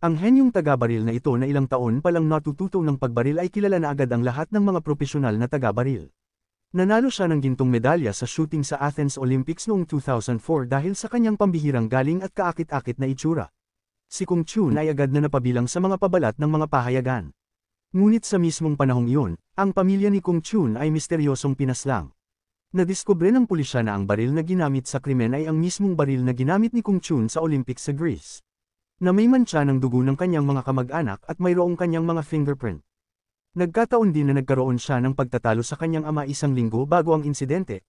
Ang henyong taga-baril na ito na ilang taon pa lang natututo ng pagbaril ay kilala na agad ang lahat ng mga profesional na taga-baril. Nanalo siya ng gintong medalya sa shooting sa Athens Olympics noong 2004 dahil sa kanyang pambihirang galing at kaakit-akit na itsura. Si Kung Chun ay agad na napabilang sa mga pabalat ng mga pahayagan. Ngunit sa mismong panahong iyon, ang pamilya ni Kung Chun ay misteryosong pinaslang. Nadiskubre ng pulisya na ang baril na ginamit sa krimen ay ang mismong baril na ginamit ni Kung Chun sa Olympics sa Greece. Na may mantsa ng dugo ng kanyang mga kamag-anak at mayroong kanyang mga fingerprint. Nagkataon din na nagkaroon siya ng pagtatalo sa kanyang ama isang linggo bago ang insidente.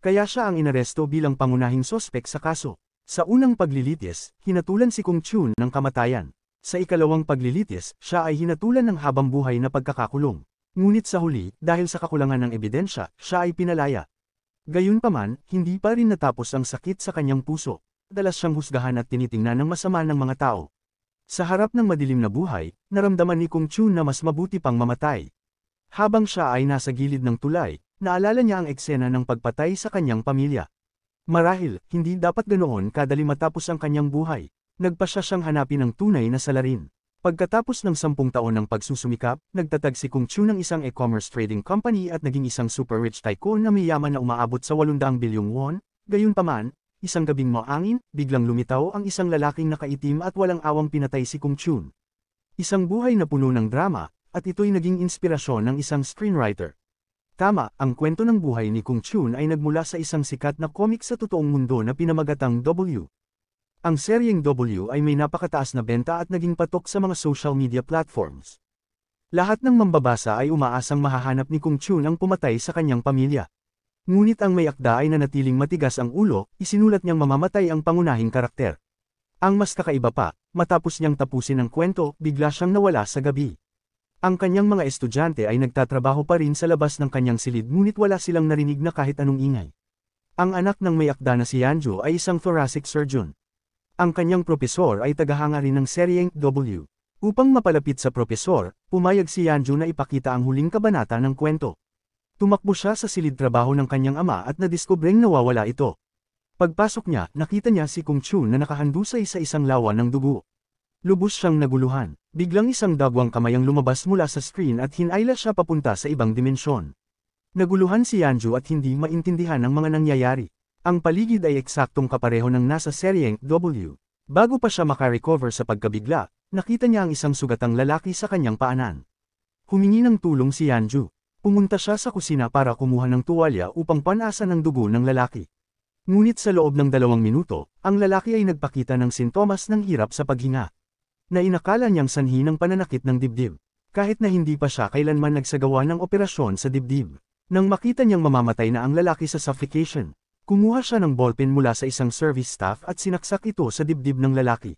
Kaya siya ang inaresto bilang pangunahing sospek sa kaso. Sa unang paglilitis, hinatulan si Kung Chun ng kamatayan. Sa ikalawang paglilitis, siya ay hinatulan ng habang buhay na pagkakakulong. Ngunit sa huli, dahil sa kakulangan ng ebidensya, siya ay pinalaya. Gayunpaman, hindi pa rin natapos ang sakit sa kanyang puso. Madalas siyang husgahan at tinitingnan ng masama ng mga tao. Sa harap ng madilim na buhay, naramdaman ni Kung Chun na mas mabuti pang mamatay. Habang siya ay nasa gilid ng tulay, naalala niya ang eksena ng pagpatay sa kanyang pamilya. Marahil, hindi dapat ganoon kadali matapos ang kanyang buhay. Nagpasya siyang hanapin ang tunay na salarin. Pagkatapos ng 10 taon ng pagsusumikap, nagtatag si Kung Chun ng isang e-commerce trading company at naging isang super rich tycoon na may yaman na umaabot sa 800 bilyong won. Gayunpaman, isang gabing maangin, biglang lumitaw ang isang lalaking nakaitim at walang awang pinatay si Kung Chun. Isang buhay na puno ng drama, at ito'y naging inspirasyon ng isang screenwriter. Tama, ang kwento ng buhay ni Kung Chun ay nagmula sa isang sikat na comic sa totoong mundo na pinamagatang W. Ang seryeng W ay may napakataas na benta at naging patok sa mga social media platforms. Lahat ng mambabasa ay umaasang mahahanap ni Kung Chun ang pumatay sa kanyang pamilya. Ngunit ang may akda ay nanatiling matigas ang ulo, isinulat niyang mamamatay ang pangunahing karakter. Ang mas kakaiba pa, matapos niyang tapusin ang kwento, bigla siyang nawala sa gabi. Ang kanyang mga estudyante ay nagtatrabaho pa rin sa labas ng kanyang silid ngunit wala silang narinig na kahit anong ingay. Ang anak ng may akda na si Yanju ay isang thoracic surgeon. Ang kanyang propesor ay tagahanga rin ng seryeng W. Upang mapalapit sa propesor, pumayag si Yanju na ipakita ang huling kabanata ng kwento. Tumakbo siya sa silid trabaho ng kanyang ama at nadiskubreng nawawala ito. Pagpasok niya, nakita niya si Kung Chun na nakahandusay sa isang lawa ng dugo. Lubos siyang naguluhan. Biglang isang dagwang kamay ang lumabas mula sa screen at hinayla siya papunta sa ibang dimensyon. Naguluhan si Yanju at hindi maintindihan ang mga nangyayari. Ang paligid ay eksaktong kapareho ng nasa seryeng W. Bago pa siya makarecover sa pagkabigla, nakita niya ang isang sugatang lalaki sa kanyang paanan. Humingi ng tulong si Yanju. Pumunta siya sa kusina para kumuha ng tuwalya upang panasan ang dugo ng lalaki. Ngunit sa loob ng 2 minuto, ang lalaki ay nagpakita ng sintomas ng hirap sa paghinga. Na inakala niyang sanhi ng pananakit ng dibdib. Kahit na hindi pa siya kailanman nagsagawa ng operasyon sa dibdib. Nang makita niyang mamamatay na ang lalaki sa suffocation, kumuha siya ng ballpen mula sa isang service staff at sinaksak ito sa dibdib ng lalaki.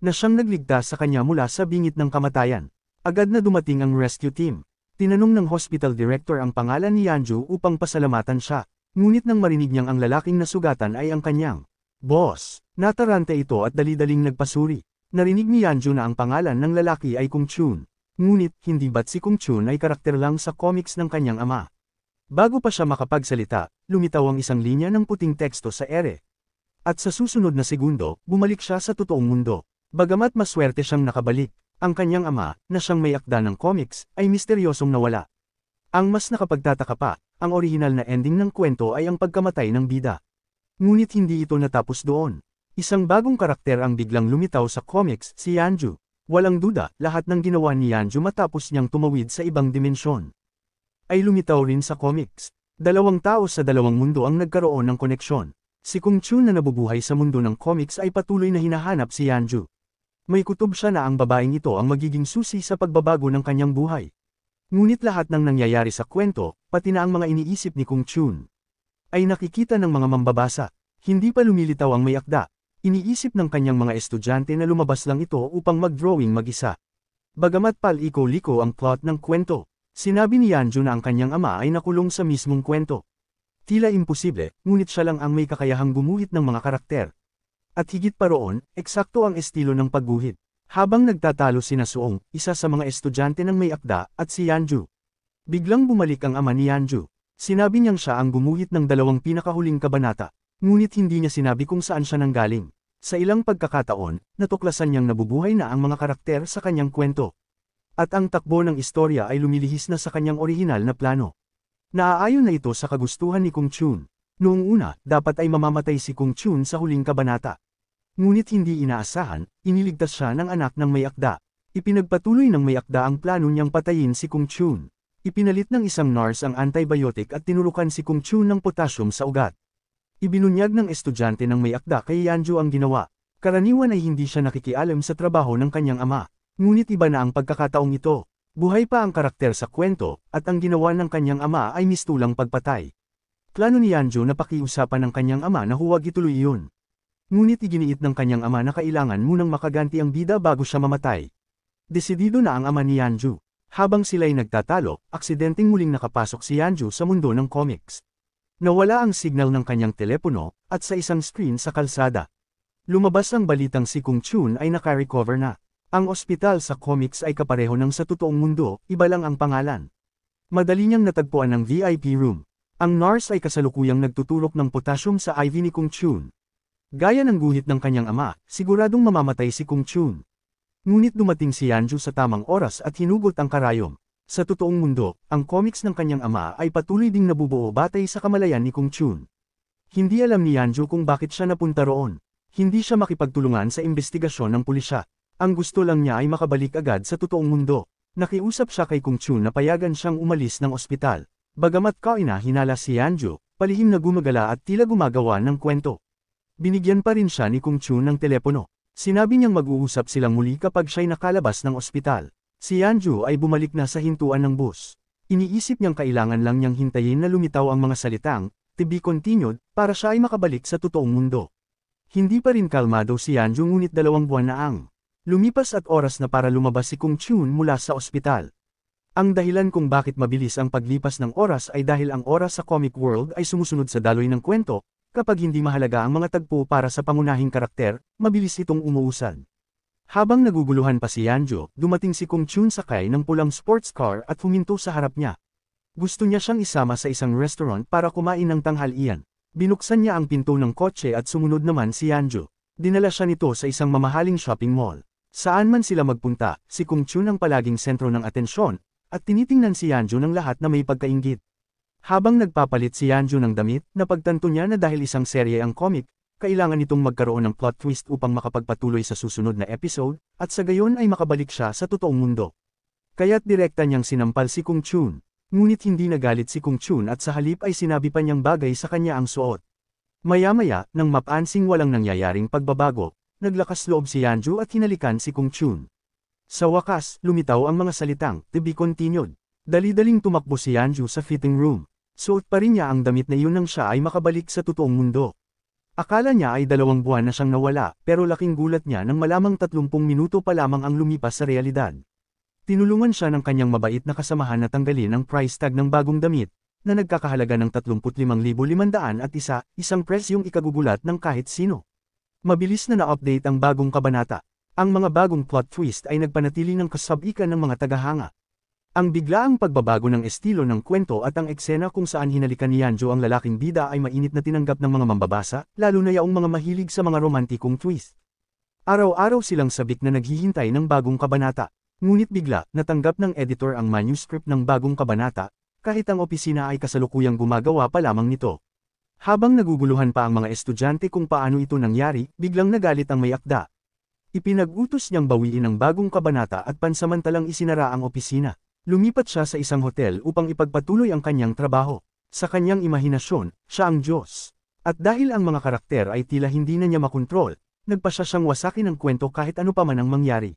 Na siyang nagligtas sa kanya mula sa bingit ng kamatayan. Agad na dumating ang rescue team. Tinanong ng hospital director ang pangalan ni Yanju upang pasalamatan siya, ngunit nang marinig niyang ang lalaking nasugatan ay ang kanyang boss. Natarante ito at dali-daling nagpasuri. Narinig ni Yanju na ang pangalan ng lalaki ay Kung Chun. Ngunit, hindi ba't si Kung Chun ay karakter lang sa comics ng kanyang ama? Bago pa siya makapagsalita, lumitaw ang isang linya ng puting teksto sa ere. At sa susunod na segundo, bumalik siya sa totoong mundo. Bagamat maswerte siyang nakabalik, ang kanyang ama, na siyang may akda ng comics, ay misteryosong nawala. Ang mas nakapagtataka pa, ang orihinal na ending ng kwento ay ang pagkamatay ng bida. Ngunit hindi ito natapos doon. Isang bagong karakter ang biglang lumitaw sa comics, si Yanju. Walang duda, lahat ng ginawa ni Yanju matapos niyang tumawid sa ibang dimensyon ay lumitaw rin sa comics. 2 tao sa 2 mundo ang nagkaroon ng koneksyon. Si Kung Chun na nabubuhay sa mundo ng comics ay patuloy na hinahanap si Yanju. May kutob siya na ang babaeng ito ang magiging susi sa pagbabago ng kanyang buhay. Ngunit lahat ng nangyayari sa kwento, pati na ang mga iniisip ni Kung Chun, ay nakikita ng mga mambabasa. Hindi pa lumilitaw ang may akda. Iniisip ng kanyang mga estudyante na lumabas lang ito upang mag-drawing mag-isa. Bagamat paliko-liko ang plot ng kwento, sinabi ni Yanju na ang kanyang ama ay nakulong sa mismong kwento. Tila imposible, ngunit siya lang ang may kakayahang gumuhit ng mga karakter. At higit pa roon, eksakto ang estilo ng pagguhit. Habang nagtatalo sina Suong, isa sa mga estudyante ng may akda, at si Yanju. Biglang bumalik ang ama ni Yanju. Sinabi niyang siya ang gumuhit ng 2 pinakahuling kabanata. Ngunit hindi niya sinabi kung saan siya nanggaling. Sa ilang pagkakataon, natuklasan niyang nabubuhay na ang mga karakter sa kanyang kwento. At ang takbo ng istorya ay lumilihis na sa kanyang orihinal na plano. Naaayon na ito sa kagustuhan ni Kung Chun. Noong una, dapat ay mamamatay si Kung Chun sa huling kabanata. Ngunit hindi inaasahan, iniligtas siya ng anak ng may akda. Ipinagpatuloy ng may akda ang plano niyang patayin si Kung Chun. Ipinalit ng isang nurse ang antibiotic at tinurukan si Kung Chun ng potassium sa ugat. Ibinunyag ng estudyante ng may akda kay Yanju ang ginawa. Karaniwan ay hindi siya nakikialam sa trabaho ng kanyang ama. Ngunit iba na ang pagkakataong ito. Buhay pa ang karakter sa kwento, at ang ginawa ng kanyang ama ay mistulang pagpatay. Plano ni Yanju na pakiusapan ng kanyang ama na huwag ituloy iyon. Ngunit iginiit ng kanyang ama na kailangan munang makaganti ang bida bago siya mamatay. Desidido na ang ama ni Yanju. Habang sila'y nagtatalo, aksidenteng muling nakapasok si Yanju sa mundo ng comics. Nawala ang signal ng kanyang telepono, at sa isang screen sa kalsada. Lumabas ang balitang si Kung Chun ay naka-recover na. Ang ospital sa comics ay kapareho ng sa totoong mundo, iba lang ang pangalan. Madali niyang natagpuan ng VIP room. Ang nurse ay kasalukuyang nagtutulok ng potassium sa IV ni Kung Chun. Gaya ng guhit ng kanyang ama, siguradong mamamatay si Kung Chun. Ngunit dumating si Yanju sa tamang oras at hinugot ang karayom. Sa totoong mundo, ang comics ng kanyang ama ay patuloy ding nabubuo batay sa kamalayan ni Kung Chun. Hindi alam ni Yanju kung bakit siya napunta roon. Hindi siya makipagtulungan sa investigasyon ng pulisya. Ang gusto lang niya ay makabalik agad sa totoong mundo. Nakiusap siya kay Kung Chun na payagan siyang umalis ng ospital. Bagamat hinala si Yanju, palihim na gumagala at tila gumagawa ng kwento. Binigyan pa rin siya ni Kung Chun ng telepono. Sinabi niyang mag-uusap silang muli kapag siya'y nakalabas ng ospital. Si Yanju ay bumalik na sa hintuan ng bus. Iniisip niyang kailangan lang niyang hintayin na lumitaw ang mga salitang, "To be continued," para siya ay makabalik sa totoong mundo. Hindi pa rin kalmado si Yanju ngunit 2 buwan na ang lumipas at oras na para lumabas si Kung Chun mula sa ospital. Ang dahilan kung bakit mabilis ang paglipas ng oras ay dahil ang oras sa comic world ay sumusunod sa daloy ng kwento. Kapag hindi mahalaga ang mga tagpo para sa pangunahing karakter, mabilis itong umuusad. Habang naguguluhan pa si Yanju, dumating si Kung Chun sakay ng pulang sports car at huminto sa harap niya. Gusto niya siyang isama sa isang restaurant para kumain ng tanghalian. Binuksan niya ang pinto ng kotse at sumunod naman si Yanju. Dinala siya nito sa isang mamahaling shopping mall. Saan man sila magpunta, si Kung Chun ang palaging sentro ng atensyon, at tinitingnan si Yanju ng lahat na may pagkainggit. Habang nagpapalit si Yanju ng damit, napagtanto niya na dahil isang serye ang comic, kailangan itong magkaroon ng plot twist upang makapagpatuloy sa susunod na episode, at sa gayon ay makabalik siya sa totoong mundo. Kaya't direkta niyang sinampal si Kung Chun. Ngunit hindi nagalit si Kung Chun at sa halip ay sinabi pa niyang bagay sa kanya ang suot. Maya-maya, nang mapansing walang nangyayaring pagbabago, naglakas loob si Yanju at hinalikan si Kung Chun. Sa wakas, lumitaw ang mga salitang, "To be continued." Dali-daling tumakbo si Yanju sa fitting room. Suot pa rin niya ang damit na iyon nang siya ay makabalik sa totoong mundo. Akala niya ay 2 buwan na siyang nawala, pero laking gulat niya nang malamang 30 minuto pa lamang ang lumipas sa realidad. Tinulungan siya ng kanyang mabait na kasamahan na tanggalin ang price tag ng bagong damit, na nagkakahalaga ng 35,500 at isang presyong ikagugulat ng kahit sino. Mabilis na na-update ang bagong kabanata. Ang mga bagong plot twist ay nagpanatili ng kasabikan ng mga tagahanga. Ang biglaang pagbabago ng estilo ng kwento at ang eksena kung saan hinalikan ni Yanju ang lalaking bida ay mainit na tinanggap ng mga mambabasa, lalo na yaong mga mahilig sa mga romantikong twist. Araw-araw silang sabik na naghihintay ng bagong kabanata. Ngunit bigla, natanggap ng editor ang manuscript ng bagong kabanata, kahit ang opisina ay kasalukuyang gumagawa pa lamang nito. Habang naguguluhan pa ang mga estudyante kung paano ito nangyari, biglang nagalit ang may akda. Ipinag-utos niyang bawiin ang bagong kabanata at pansamantalang isinara ang opisina. Lumipat siya sa isang hotel upang ipagpatuloy ang kanyang trabaho. Sa kanyang imahinasyon, siya ang Diyos. At dahil ang mga karakter ay tila hindi na niya makontrol, nagpasya siyang wasakin ang kwento kahit ano pa man ang mangyari.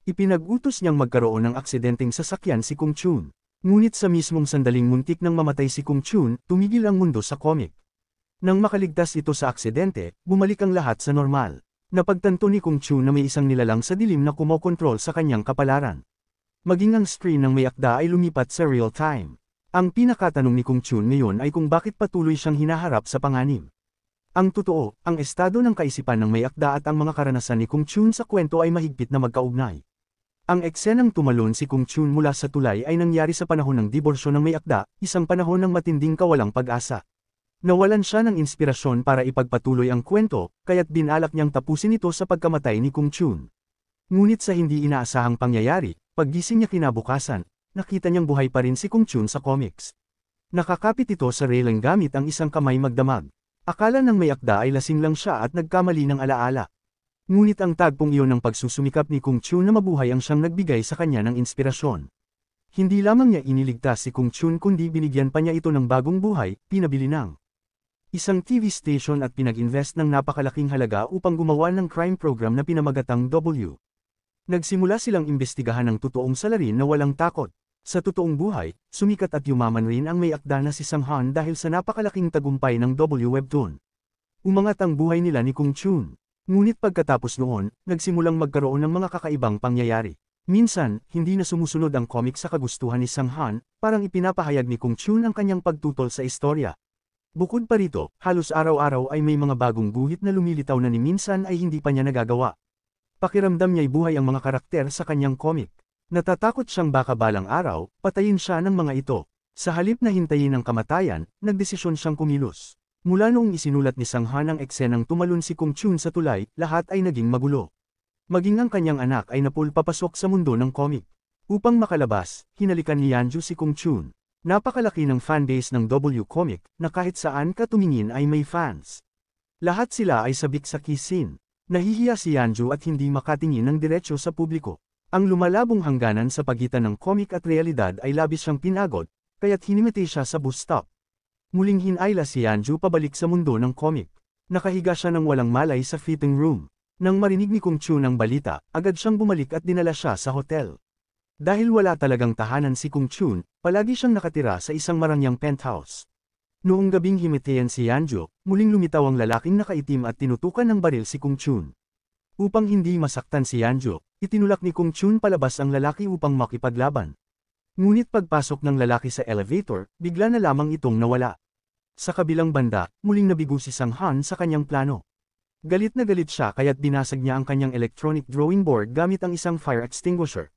Ipinag-utos niyang magkaroon ng aksidenteng sasakyan si Kung Chun. Ngunit sa mismong sandaling muntik nang mamatay si Kung Chun, tumigil ang mundo sa comic. Nang makaligtas ito sa aksidente, bumalik ang lahat sa normal. Napagtanto ni Kung Chun na may isang nilalang sa dilim na kumokontrol sa kanyang kapalaran. Maging ang screen ng may akda ay lumipat sa real time. Ang pinakatanong ni Kung Chun ngayon ay kung bakit patuloy siyang hinaharap sa panganib. Ang totoo, ang estado ng kaisipan ng may akda at ang mga karanasan ni Kung Chun sa kwento ay mahigpit na magkaugnay. Ang eksenang tumalon si Kung Chun mula sa tulay ay nangyari sa panahon ng diborsyo ng may akda, isang panahon ng matinding kawalang pag-asa. Nawalan siya ng inspirasyon para ipagpatuloy ang kwento, kaya't binalak niyang tapusin ito sa pagkamatay ni Kung Chun. Ngunit sa hindi inaasahang pangyayari, paggising niya kinabukasan, nakita niyang buhay pa rin si Kung Chun sa comics. Nakakapit ito sa railing gamit ang isang kamay magdamag. Akala ng may akda ay lasing lang siya at nagkamali ng alaala. Ngunit ang tagpong iyon ng pagsusumikap ni Kung Chun na mabuhay ang siyang nagbigay sa kanya ng inspirasyon. Hindi lamang niya iniligtas si Kung Chun kundi binigyan pa niya ito ng bagong buhay, pinabili ng isang TV station at pinag-invest ng napakalaking halaga upang gumawa ng crime program na pinamagatang W. Nagsimula silang imbestigahan ng totoong salarin na walang takot. Sa totoong buhay, sumikat at yumaman rin ang may akda na si Sang Han dahil sa napakalaking tagumpay ng W Webtoon. Umangat ang buhay nila ni Kung Chun. Ngunit pagkatapos noon, nagsimulang magkaroon ng mga kakaibang pangyayari. Minsan, hindi na sumusunod ang comic sa kagustuhan ni Sang Han, parang ipinapahayag ni Kung Chun ang kanyang pagtutol sa istorya. Bukod pa rito, halos araw-araw ay may mga bagong guhit na lumilitaw na ni minsan ay hindi pa niya nagagawa. Pakiramdam niya'y buhay ang mga karakter sa kanyang comic. Natatakot siyang baka balang araw, patayin siya ng mga ito. Sa halip na hintayin ang kamatayan, nagdesisyon siyang kumilos. Mula noong isinulat ni Sang Han ang eksenang tumalon si Kung Chun sa tulay, lahat ay naging magulo. Maging ang kanyang anak ay napulpapasok sa mundo ng comic. Upang makalabas, hinalikan ni Yanju si Kung Chun. Napakalaki ng fanbase ng W Comic, na kahit saan ka tumingin ay may fans. Lahat sila ay sabik sa kiss scene. Nahihiya si Yanju at hindi makatingin ng diretsyo sa publiko. Ang lumalabong hangganan sa pagitan ng comic at realidad ay labis siyang pinagod, kaya't hinimiti siya sa bus stop. Muling hinayla si Yanju pabalik sa mundo ng comic. Nakahiga siya ng walang malay sa fitting room. Nang marinig ni Kung Chun ang balita, agad siyang bumalik at dinala siya sa hotel. Dahil wala talagang tahanan si Kung Chun, palagi siyang nakatira sa isang marangyang penthouse. Noong gabing himitian si Yanju, muling lumitaw ang lalaking nakaitim at tinutukan ng baril si Kung Chun. Upang hindi masaktan si Yanju, itinulak ni Kung Chun palabas ang lalaki upang makipaglaban. Ngunit pagpasok ng lalaki sa elevator, bigla na lamang itong nawala. Sa kabilang banda, muling nabigo si Sang Han sa kanyang plano. Galit na galit siya kaya't binasag niya ang kanyang electronic drawing board gamit ang isang fire extinguisher.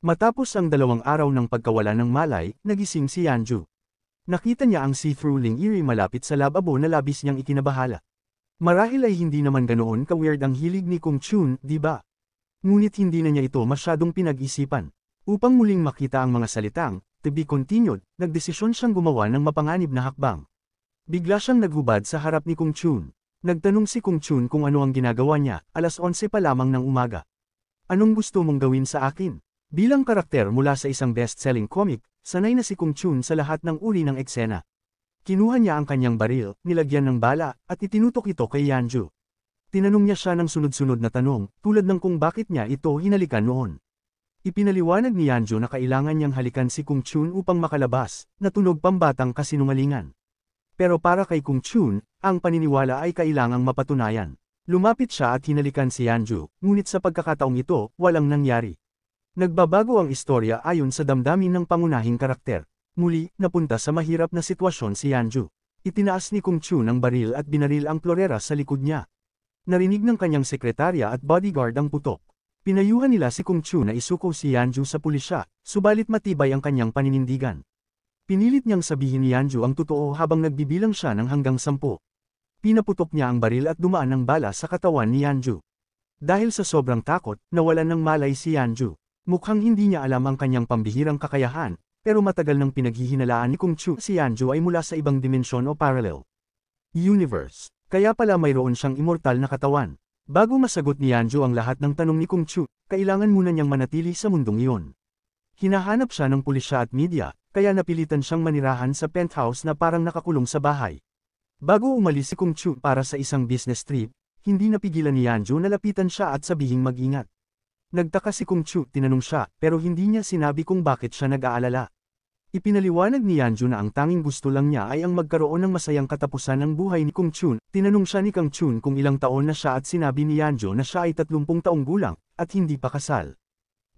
Matapos ang 2 araw ng pagkawala ng malay, nagising si Yanju. Nakita niya ang see-through Ling Iri malapit sa lababo na labis niyang ikinabahala. Marahil ay hindi naman ganoon ka-weird ang hilig ni Kung Chun, di ba? Ngunit hindi na niya ito masyadong pinag-isipan. Upang muling makita ang mga salitang, to be continued, nagdesisyon siyang gumawa ng mapanganib na hakbang. Bigla siyang naghubad sa harap ni Kung Chun. Nagtanong si Kung Chun kung ano ang ginagawa niya, 11:00 pa lamang ng umaga. Anong gusto mong gawin sa akin? Bilang karakter mula sa isang best-selling comic, sanay na si Kung Chun sa lahat ng uri ng eksena. Kinuha niya ang kanyang baril, nilagyan ng bala, at itinutok ito kay Yanju. Tinanong niya siya ng sunod-sunod na tanong, tulad ng kung bakit niya ito hinalikan noon. Ipinaliwanag ni Yanju na kailangan niyang halikan si Kung Chun upang makalabas, na tunog pambatang kasinungalingan. Pero para kay Kung Chun, ang paniniwala ay kailangang mapatunayan. Lumapit siya at hinalikan si Yanju, ngunit sa pagkakataong ito, walang nangyari. Nagbabago ang istorya ayon sa damdamin ng pangunahing karakter. Muli, napunta sa mahirap na sitwasyon si Yanju. Itinaas ni Kung Chun ang baril at binaril ang klorera sa likod niya. Narinig ng kanyang sekretarya at bodyguard ang putok. Pinayuhan nila si Kung Chun na isuko si Yanju sa pulisya, subalit matibay ang kanyang paninindigan. Pinilit niyang sabihin ni Yanju ang totoo habang nagbibilang siya ng hanggang 10. Pinaputok niya ang baril at dumaan ng bala sa katawan ni Yanju. Dahil sa sobrang takot, nawalan ng malay si Yanju. Mukhang hindi niya alam ang kanyang pambihirang kakayahan, pero matagal nang pinaghihinalaan ni Kung Chun si Yanju ay mula sa ibang dimensyon o parallel universe. Kaya pala mayroon siyang immortal na katawan. Bago masagot ni Yanju ang lahat ng tanong ni Kung Chun, kailangan muna niyang manatili sa mundong iyon. Hinahanap siya ng pulisya at media, kaya napilitan siyang manirahan sa penthouse na parang nakakulong sa bahay. Bago umalis si Kung Chun para sa isang business trip, hindi napigilan ni Yanju na lapitan siya at sabihing mag-ingat. Nagtaka si Kung Chun, tinanong siya, pero hindi niya sinabi kung bakit siya nag-aalala. Ipinaliwanag ni Yanju na ang tanging gusto lang niya ay ang magkaroon ng masayang katapusan ng buhay ni Kung Chun. Tinanong siya ni Kung Chun kung ilang taon na siya at sinabi ni Yanju na siya ay 30 taong gulang, at hindi pa kasal.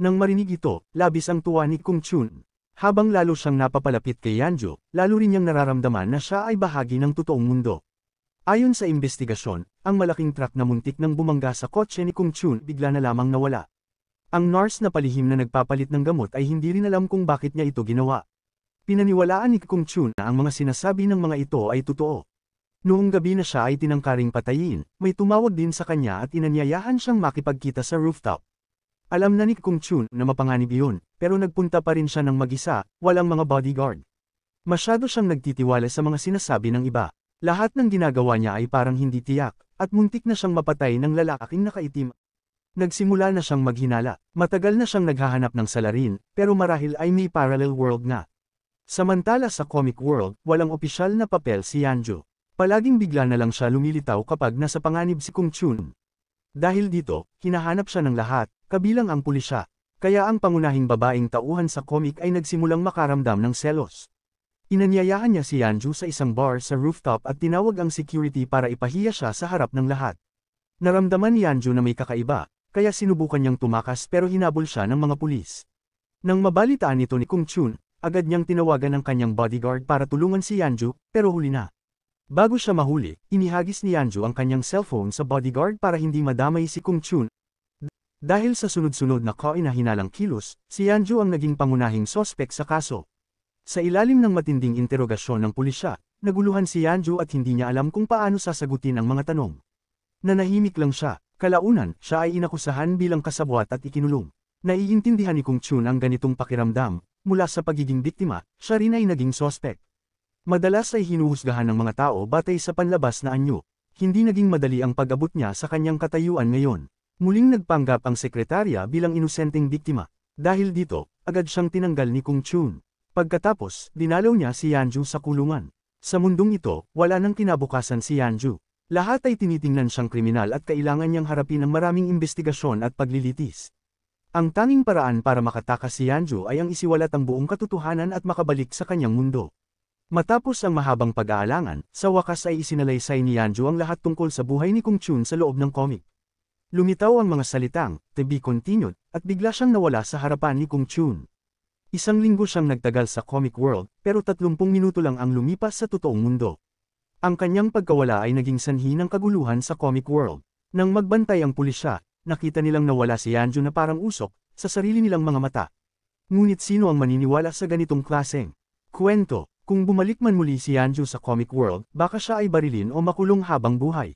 Nang marinig ito, labis ang tuwa ni Kung Chun. Habang lalo siyang napapalapit kay Yanju, lalo rin niyang nararamdaman na siya ay bahagi ng totoong mundo. Ayon sa investigasyon, ang malaking truck na muntik nang bumangga sa kotse ni Kung Chun bigla na lamang nawala. Ang nurse na palihim na nagpapalit ng gamot ay hindi rin alam kung bakit niya ito ginawa. Pinaniwalaan ni Kung Chun na ang mga sinasabi ng mga ito ay totoo. Noong gabi na siya ay tinangkaring patayin, may tumawag din sa kanya at inanyayahan siyang makipagkita sa rooftop. Alam na ni Kung Chun na mapanganib iyon, pero nagpunta pa rin siya ng mag-isa, walang mga bodyguard. Masyado siyang nagtitiwala sa mga sinasabi ng iba. Lahat ng ginagawa niya ay parang hindi tiyak, at muntik na siyang mapatay ng lalaking nakaitim. Nagsimula na siyang maghinala. Matagal na siyang naghahanap ng salarin, pero marahil ay may parallel world nga. Samantala sa comic world, walang opisyal na papel si Yanjo. Palaging bigla na lang siya lumilitaw kapag nasa panganib si Kung Chun. Dahil dito, hinahanap siya ng lahat, kabilang ang pulisya. Kaya ang pangunahing babaeng tauhan sa comic ay nagsimulang makaramdam ng selos. Inanyayahan niya si Yanjo sa isang bar sa rooftop at tinawag ang security para ipahiya siya sa harap ng lahat. Naramdaman ni Yanjo na may kakaiba, kaya sinubukan niyang tumakas pero hinabol siya ng mga pulis. Nang mabalitaan ito ni Kung Chun, agad niyang tinawagan ang kanyang bodyguard para tulungan si Yanjo, pero huli na. Bago siya mahuli, inihagis ni Yanjo ang kanyang cellphone sa bodyguard para hindi madamay si Kung Chun. Dahil sa sunod-sunod na kainahinalang kilos, si Yanjo ang naging pangunahing sospek sa kaso. Sa ilalim ng matinding interogasyon ng pulisya, naguluhan si Yanjo at hindi niya alam kung paano sasagutin ang mga tanong. Nanahimik lang siya, kalaunan siya ay inakusahan bilang kasabwat at ikinulong. Naiintindihan ni Kung Chun ang ganitong pakiramdam, mula sa pagiging biktima, siya rin ay naging sospek. Madalas ay hinuhusgahan ng mga tao batay sa panlabas na anyo. Hindi naging madali ang pag-abot niya sa kanyang katayuan ngayon. Muling nagpanggap ang sekretarya bilang inosenteng biktima. Dahil dito, agad siyang tinanggal ni Kung Chun. Pagkatapos, dinalaw niya si Yanjo sa kulungan. Sa mundong ito, wala nang kinabukasan si Yanjo. Lahat ay tinitingnan siyang kriminal at kailangan niyang harapin ang maraming investigasyon at paglilitis. Ang tanging paraan para makatakas si Yanjo ay ang isiwalat ang buong katotohanan at makabalik sa kanyang mundo. Matapos ang mahabang pag-aalangan, sa wakas ay isinalaysay ni Yanjo ang lahat tungkol sa buhay ni Kung Chun sa loob ng comic. Lumitaw ang mga salitang, "to be continued," at bigla siyang nawala sa harapan ni Kung Chun. Isang linggo siyang nagtagal sa comic world, pero 30 minuto lang ang lumipas sa totoong mundo. Ang kanyang pagkawala ay naging sanhi ng kaguluhan sa comic world. Nang magbantay ang pulisya, nakita nilang nawala si Yanjo na parang usok, sa sarili nilang mga mata. Ngunit sino ang maniniwala sa ganitong klaseng kwento? Kung bumalik man muli si Yanjo sa comic world, baka siya ay barilin o makulong habang buhay.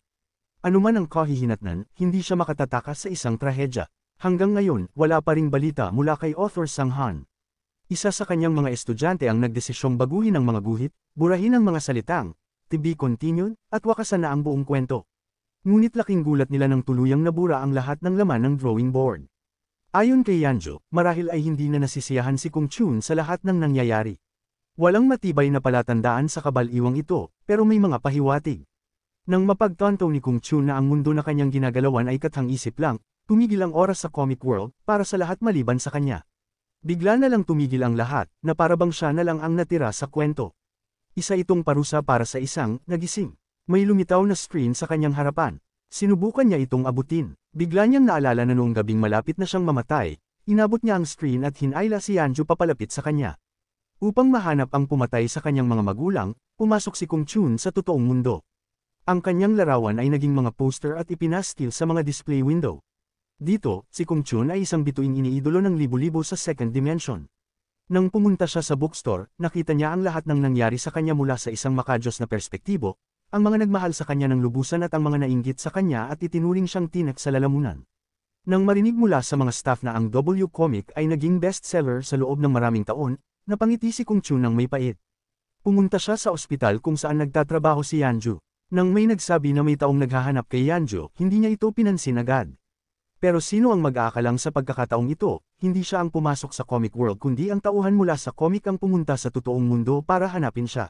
Anuman ang kahihinatnan, hindi siya makatatakas sa isang trahedya. Hanggang ngayon, wala pa ring balita mula kay author Sang Han. Isa sa kanyang mga estudyante ang nagdesisyong baguhin ang mga guhit, burahin ang mga salitang, "to be continued," at wakasan na ang buong kwento. Ngunit laking gulat nila nang tuluyang nabura ang lahat ng laman ng drawing board. Ayon kay Yanjo, marahil ay hindi na nasisiyahan si Kung Chun sa lahat ng nangyayari. Walang matibay na palatandaan sa kabaliwang ito, pero may mga pahiwatig. Nang mapagtanto ni Kung Chun na ang mundo na kanyang ginagalawan ay kathang-isip lang, tumigil ang oras sa comic world para sa lahat maliban sa kanya. Bigla na lang tumigil ang lahat, na parabang siya na lang ang natira sa kwento. Isa itong parusa para sa isang nagising. May lumitaw na screen sa kanyang harapan. Sinubukan niya itong abutin. Bigla niyang naalala na noong gabing malapit na siyang mamatay, inabot niya ang screen at hinayla si Yanjo papalapit sa kanya. Upang mahanap ang pumatay sa kanyang mga magulang, pumasok si Kung Chun sa totoong mundo. Ang kanyang larawan ay naging mga poster at ipinastil sa mga display window. Dito, si Kung Chun ay isang bituing iniidolo ng libo-libo sa second dimension. Nang pumunta siya sa bookstore, nakita niya ang lahat ng nangyari sa kanya mula sa isang makajos na perspektibo, ang mga nagmahal sa kanya ng lubusan at ang mga nainggit sa kanya at itinuring siyang tinek sa lalamunan. Nang marinig mula sa mga staff na ang W Comic ay naging bestseller sa loob ng maraming taon, napangiti si Kung Chun ng may pait. Pumunta siya sa ospital kung saan nagtatrabaho si Yanjo. Nang may nagsabi na may taong naghahanap kay Yanjo, hindi niya ito pinansin agad. Pero sino ang mag-aakalang sa pagkakataong ito, hindi siya ang pumasok sa comic world kundi ang tauhan mula sa comic ang pumunta sa totoong mundo para hanapin siya.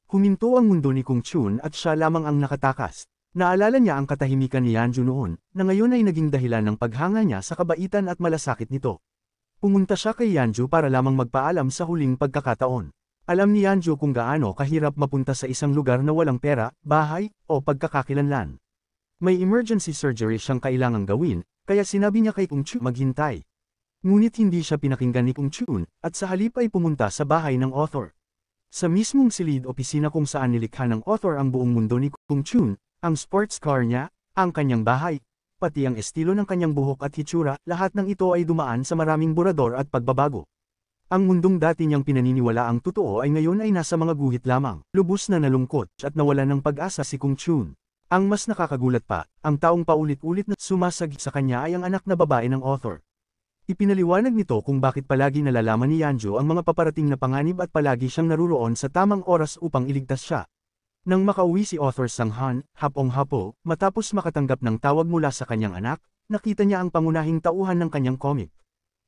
Huminto ang mundo ni Kung Chun at siya lamang ang nakatakas. Naalala niya ang katahimikan ni Yanjo noon, na ngayon ay naging dahilan ng paghanga niya sa kabaitan at malasakit nito. Pumunta siya kay Yanjo para lamang magpaalam sa huling pagkakataon. Alam ni Yanjo kung gaano kahirap mapunta sa isang lugar na walang pera, bahay, o pagkakakilanlan. May emergency surgery siyang kailangang gawin, kaya sinabi niya kay Kung Chun maghintay. Ngunit hindi siya pinakinggan ni Kung Chun, at sa halip ay pumunta sa bahay ng author. Sa mismong silid opisina kung saan nilikha ng author ang buong mundo ni Kung Chun, ang sports car niya, ang kanyang bahay, pati ang estilo ng kanyang buhok at hitsura, lahat ng ito ay dumaan sa maraming burador at pagbabago. Ang mundong dati niyang pinaniniwala ang totoo ay ngayon ay nasa mga guhit lamang. Lubos na nalungkot at nawala ng pag-asa si Kung Chun. Ang mas nakakagulat pa, ang taong paulit-ulit na sumasagip sa kanya ay ang anak na babae ng author. Ipinaliwanag nito kung bakit palagi nalalaman ni Yanjo ang mga paparating na panganib at palagi siyang naruroon sa tamang oras upang iligtas siya. Nang makauwi si author Sang Han, hapong-hapo, matapos makatanggap ng tawag mula sa kanyang anak, nakita niya ang pangunahing tauhan ng kanyang comic.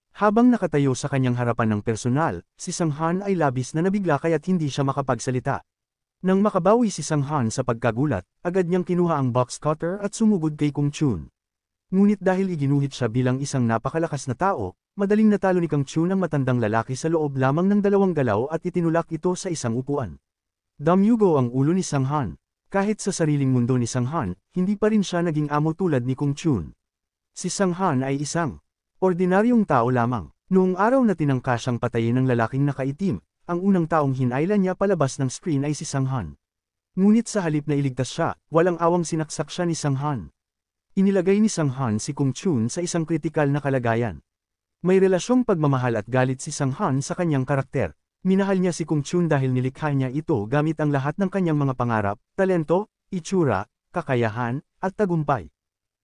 Habang nakatayo sa kanyang harapan ng personal, si Sang Han ay labis na nabigla kaya't hindi siya makapagsalita. Nang makabawi si Sang Han sa pagkagulat, agad niyang kinuha ang box cutter at sumugod kay Kung Chun. Ngunit dahil iginuhit siya bilang isang napakalakas na tao, madaling natalo ni Kung Chun ang matandang lalaki sa loob lamang ng 2 galaw at itinulak ito sa isang upuan. Damyugo ang ulo ni Sang Han. Kahit sa sariling mundo ni Sang Han, hindi pa rin siya naging amo tulad ni Kung Chun. Si Sang Han ay isang ordinaryong tao lamang. Noong araw na tinangka siyang patayin ng lalaking nakaitim, ang unang taong hinailan niya palabas ng screen ay si Sang Han. Ngunit sa halip na iligtas siya, walang awang sinaksak siya ni Sang Han. Inilagay ni Sang Han si Kung Chun sa isang kritikal na kalagayan. May relasyong pagmamahal at galit si Sang Han sa kanyang karakter. Minahal niya si Kung Chun dahil nilikha niya ito gamit ang lahat ng kanyang mga pangarap, talento, itsura, kakayahan, at tagumpay.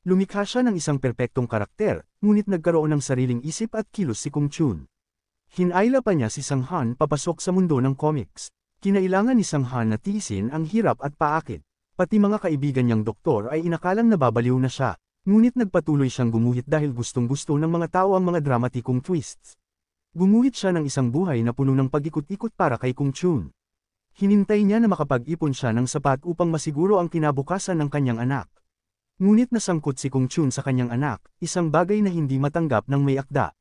Lumikha siya ng isang perpektong karakter, ngunit nagkaroon ng sariling isip at kilos si Kung Chun. Hinayla pa niya si Sang Han papasok sa mundo ng comics. Kinailangan ni Sang Han na tiisin ang hirap at paakit. Pati mga kaibigan niyang doktor ay inakalang nababaliw na siya, ngunit nagpatuloy siyang gumuhit dahil gustong-gusto ng mga tao ang mga dramatikong twists. Gumuhit siya ng isang buhay na puno ng pag-ikot-ikot para kay Kung Chun. Hinintay niya na makapag-ipon siya ng sapat upang masiguro ang kinabukasan ng kanyang anak. Ngunit nasangkot si Kung Chun sa kanyang anak, isang bagay na hindi matanggap ng may akda.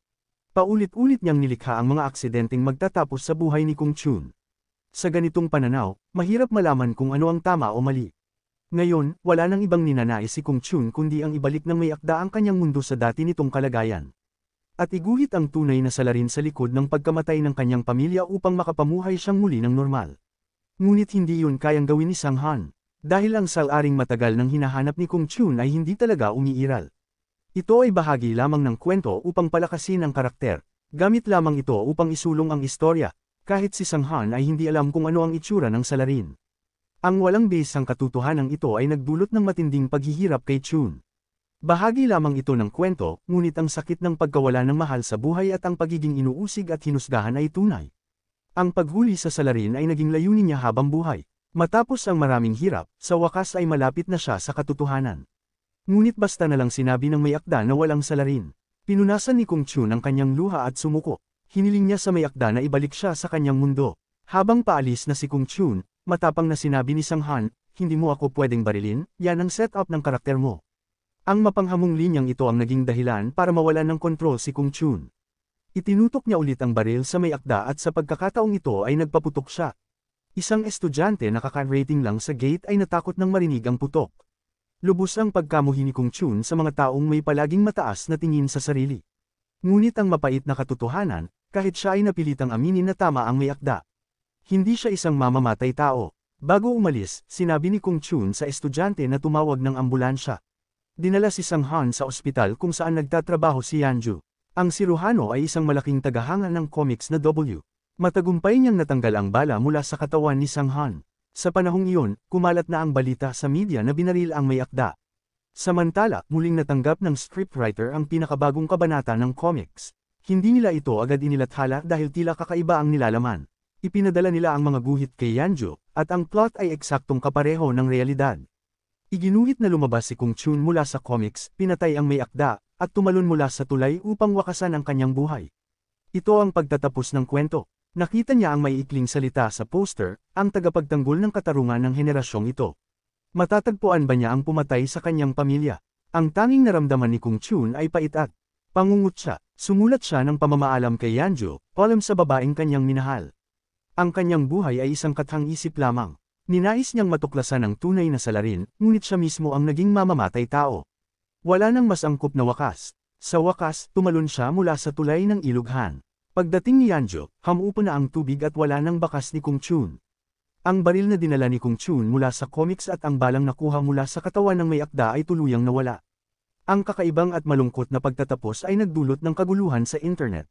Paulit-ulit niyang nilikha ang mga aksidenteng magtatapos sa buhay ni Kung Chun. Sa ganitong pananaw, mahirap malaman kung ano ang tama o mali. Ngayon, wala nang ibang ninanais si Kung Chun kundi ang ibalik ng may akda ang kanyang mundo sa dati nitong kalagayan. At iguhit ang tunay na salarin sa likod ng pagkamatay ng kanyang pamilya upang makapamuhay siyang muli ng normal. Ngunit hindi yun kayang gawin ni Sang Han. Dahil ang salaring matagal nang hinahanap ni Kung Chun ay hindi talaga umiiral. Ito ay bahagi lamang ng kwento upang palakasin ang karakter. Gamit lamang ito upang isulong ang istorya, kahit si Sang Han ay hindi alam kung ano ang itsura ng salarin. Ang walang base ang katotohanan ito ay nagdulot ng matinding paghihirap kay Chun. Bahagi lamang ito ng kwento, ngunit ang sakit ng pagkawala ng mahal sa buhay at ang pagiging inuusig at hinusgahan ay tunay. Ang paghuli sa salarin ay naging layunin niya habang buhay. Matapos ang maraming hirap, sa wakas ay malapit na siya sa katotohanan. Ngunit basta na lang sinabi ng may akda na walang salarin. Pinunasan ni Kung Chun ang kanyang luha at sumuko. Hiniling niya sa may akda na ibalik siya sa kanyang mundo. Habang paalis na si Kung Chun, matapang na sinabi ni Sang Han, "Hindi mo ako pwedeng barilin, yan ang setup ng karakter mo." Ang mapanghamong linyang ito ang naging dahilan para mawalan ng kontrol si Kung Chun. Itinutok niya ulit ang baril sa may akda at sa pagkakataong ito ay nagpaputok siya. Isang estudyante na kaka-rating lang sa gate ay natakot nang marinig ang putok. Lubos ang pagkamuhi ni Kung Chun sa mga taong may palaging mataas na tingin sa sarili. Ngunit ang mapait na katotohanan, kahit siya ay napilitang aminin na tama ang may akda. Hindi siya isang mamamatay tao. Bago umalis, sinabi ni Kung Chun sa estudyante na tumawag ng ambulansya. Dinala si Sang Han sa ospital kung saan nagtatrabaho si Yanju. Ang siruhano ay isang malaking tagahanga ng comics na W. Matagumpay niyang natanggal ang bala mula sa katawan ni Sang Han. Sa panahong iyon, kumalat na ang balita sa media na binaril ang may akda. Samantala, muling natanggap ng scriptwriter ang pinakabagong kabanata ng comics. Hindi nila ito agad inilathala dahil tila kakaiba ang nilalaman. Ipinadala nila ang mga guhit kay Yanjo, at ang plot ay eksaktong kapareho ng realidad. Iginuhit na lumabas si Kung Chun mula sa comics, pinatay ang may akda, at tumalon mula sa tulay upang wakasan ang kanyang buhay. Ito ang pagtatapos ng kwento. Nakita niya ang maiikling salita sa poster, ang tagapagtanggol ng katarungan ng henerasyong ito. Matatagpuan ba niya ang pumatay sa kanyang pamilya? Ang tanging naramdaman ni Kung Chun ay pait at pangungut siya. Sumulat siya ng pamamaalam kay Yanjo, alam sa babaeng kanyang minahal. Ang kanyang buhay ay isang kathang-isip lamang. Ninais niyang matuklasan ang tunay na salarin, ngunit siya mismo ang naging mamamatay tao. Wala nang mas angkop na wakas. Sa wakas, tumalon siya mula sa tulay ng ilog Han. Pagdating ni Yanjo, hamupo na ang tubig at wala nang bakas ni Kung Chun. Ang baril na dinala ni Kung Chun mula sa comics at ang balang nakuha mula sa katawan ng may akda ay tuluyang nawala. Ang kakaibang at malungkot na pagtatapos ay nagdulot ng kaguluhan sa internet.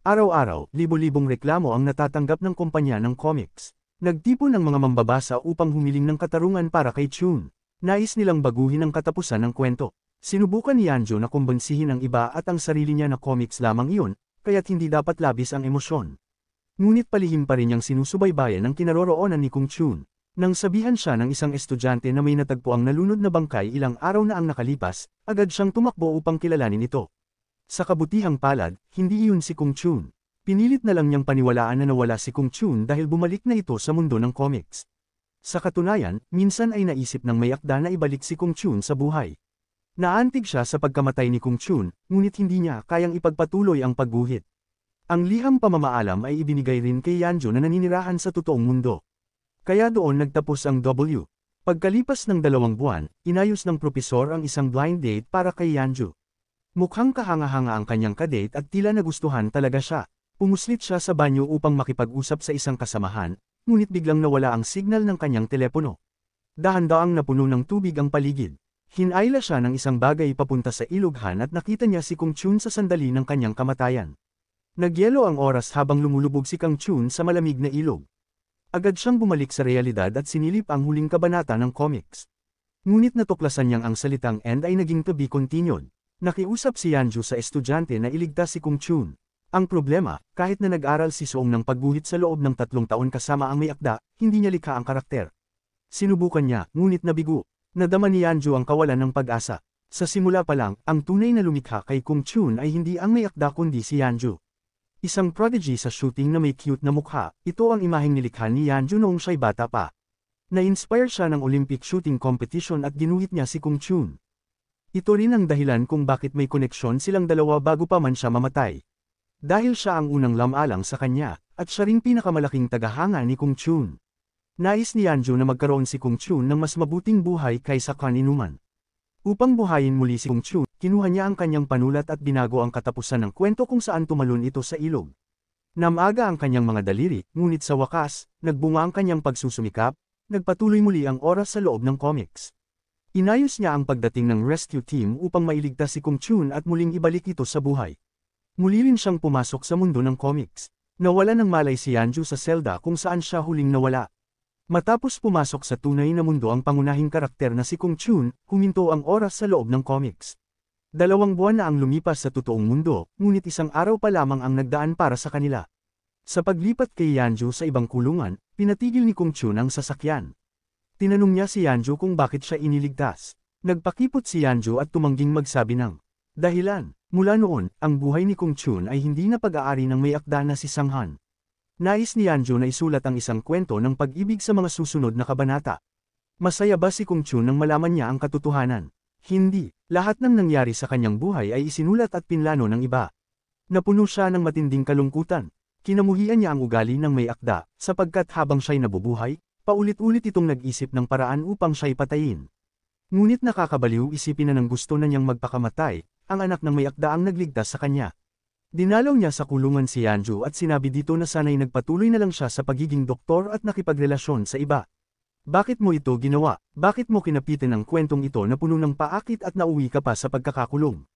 Araw-araw, libo-libong reklamo ang natatanggap ng kumpanya ng comics. Nagtipon ang mga mambabasa upang humiling ng katarungan para kay Chun. Nais nilang baguhin ang katapusan ng kwento. Sinubukan ni Yanjo na kumbinsihin ang iba at ang sarili niya na comics lamang iyon, kaya't hindi dapat labis ang emosyon. Ngunit palihim pa rin niyang sinusubaybayan ang kinaroroonan ni Kung Chun. Nang sabihan siya ng isang estudyante na may natagpo ang nalunod na bangkay ilang araw na ang nakalipas, agad siyang tumakbo upang kilalanin ito. Sa kabutihang palad, hindi iyon si Kung Chun. Pinilit na lang niyang paniwalaan na nawala si Kung Chun dahil bumalik na ito sa mundo ng comics. Sa katunayan, minsan ay naisip ng may akda na ibalik si Kung Chun sa buhay. Naantig siya sa pagkamatay ni Kung Chun, ngunit hindi niya kayang ipagpatuloy ang pagguhit. Ang liham pamamaalam ay ibinigay rin kay Yanjo na naninirahan sa totoong mundo. Kaya doon nagtapos ang W. Pagkalipas ng 2 buwan, inayos ng propesor ang isang blind date para kay Yanjo. Mukhang kahanga-hanga ang kanyang kadate at tila nagustuhan talaga siya. Pumuslit siya sa banyo upang makipag-usap sa isang kasamahan, ngunit biglang nawala ang signal ng kanyang telepono. Dahan-daang napuno ng tubig ang paligid. Hinayla siya ng isang bagay papunta sa iloghan at nakita niya si Kung Chun sa sandali ng kanyang kamatayan. Nagyelo ang oras habang lumulubog si Kung Chun sa malamig na ilog. Agad siyang bumalik sa realidad at sinilip ang huling kabanata ng comics. Ngunit natuklasan niyang ang salitang end ay naging to be continued. Nakiusap si Yanjo sa estudyante na iligtas si Kung Chun. Ang problema, kahit na nag-aral si Soong ng pagguhit sa loob ng 3 taon kasama ang may akda, hindi niya likha ang karakter. Sinubukan niya, ngunit nabigo. Nadama ni Yanjo ang kawalan ng pag-asa. Sa simula pa lang, ang tunay na lumikha kay Kung Chun ay hindi ang may akda kundi si Yanjo. Isang prodigy sa shooting na may cute na mukha, ito ang imaheng nilikha ni Yanjo noong siya'y bata pa. Na-inspire siya ng Olympic shooting competition at ginuhit niya si Kung Chun. Ito rin ang dahilan kung bakit may koneksyon silang dalawa bago pa man siya mamatay. Dahil siya ang unang lamalang sa kanya, at siya ring pinakamalaking tagahanga ni Kung Chun. Nais ni Yanjo na magkaroon si Kung Chun ng mas mabuting buhay kaysa kaninuman. Upang buhayin muli si Kung Chun, kinuha niya ang kanyang panulat at binago ang katapusan ng kwento kung saan tumalon ito sa ilog. Namaga ang kanyang mga daliri, ngunit sa wakas, nagbunga ang kanyang pagsusumikap, nagpatuloy muli ang oras sa loob ng comics. Inayos niya ang pagdating ng rescue team upang mailigtas si Kung Chun at muling ibalik ito sa buhay. Muli rin siyang pumasok sa mundo ng comics. Nawala ng malay si Yanjo sa selda kung saan siya huling nawala. Matapos pumasok sa tunay na mundo ang pangunahing karakter na si Kung Chun, huminto ang oras sa loob ng comics. 2 buwan na ang lumipas sa totoong mundo, ngunit isang araw pa lamang ang nagdaan para sa kanila. Sa paglipat kay Yanjo sa ibang kulungan, pinatigil ni Kung Chun ang sasakyan. Tinanong niya si Yanjo kung bakit siya iniligtas. Nagpakipot si Yanjo at tumangging magsabi ng dahilan. Mula noon, ang buhay ni Kung Chun ay hindi na pag-aari ng may akda na si Sang-han. Nais ni Yanjo na isulat ang isang kwento ng pag-ibig sa mga susunod na kabanata. Masaya ba si Kung Chun nang malaman niya ang katotohanan? Hindi. Lahat ng nangyari sa kanyang buhay ay isinulat at pinlano ng iba. Napuno siya ng matinding kalungkutan. Kinamuhian niya ang ugali ng may akda, sapagkat habang siya'y nabubuhay, paulit-ulit itong nag-isip ng paraan upang siya'y patayin. Ngunit nakakabaliw isipin na nang gusto na niyang magpakamatay, ang anak ng may akda ang nagligtas sa kanya. Dinalaw niya sa kulungan si Yanjo at sinabi dito na sana'y nagpatuloy na lang siya sa pagiging doktor at nakipagrelasyon sa iba. Bakit mo ito ginawa? Bakit mo kinapitan ang kwentong ito na puno ng paakit at nauwi ka pa sa pagkakakulong?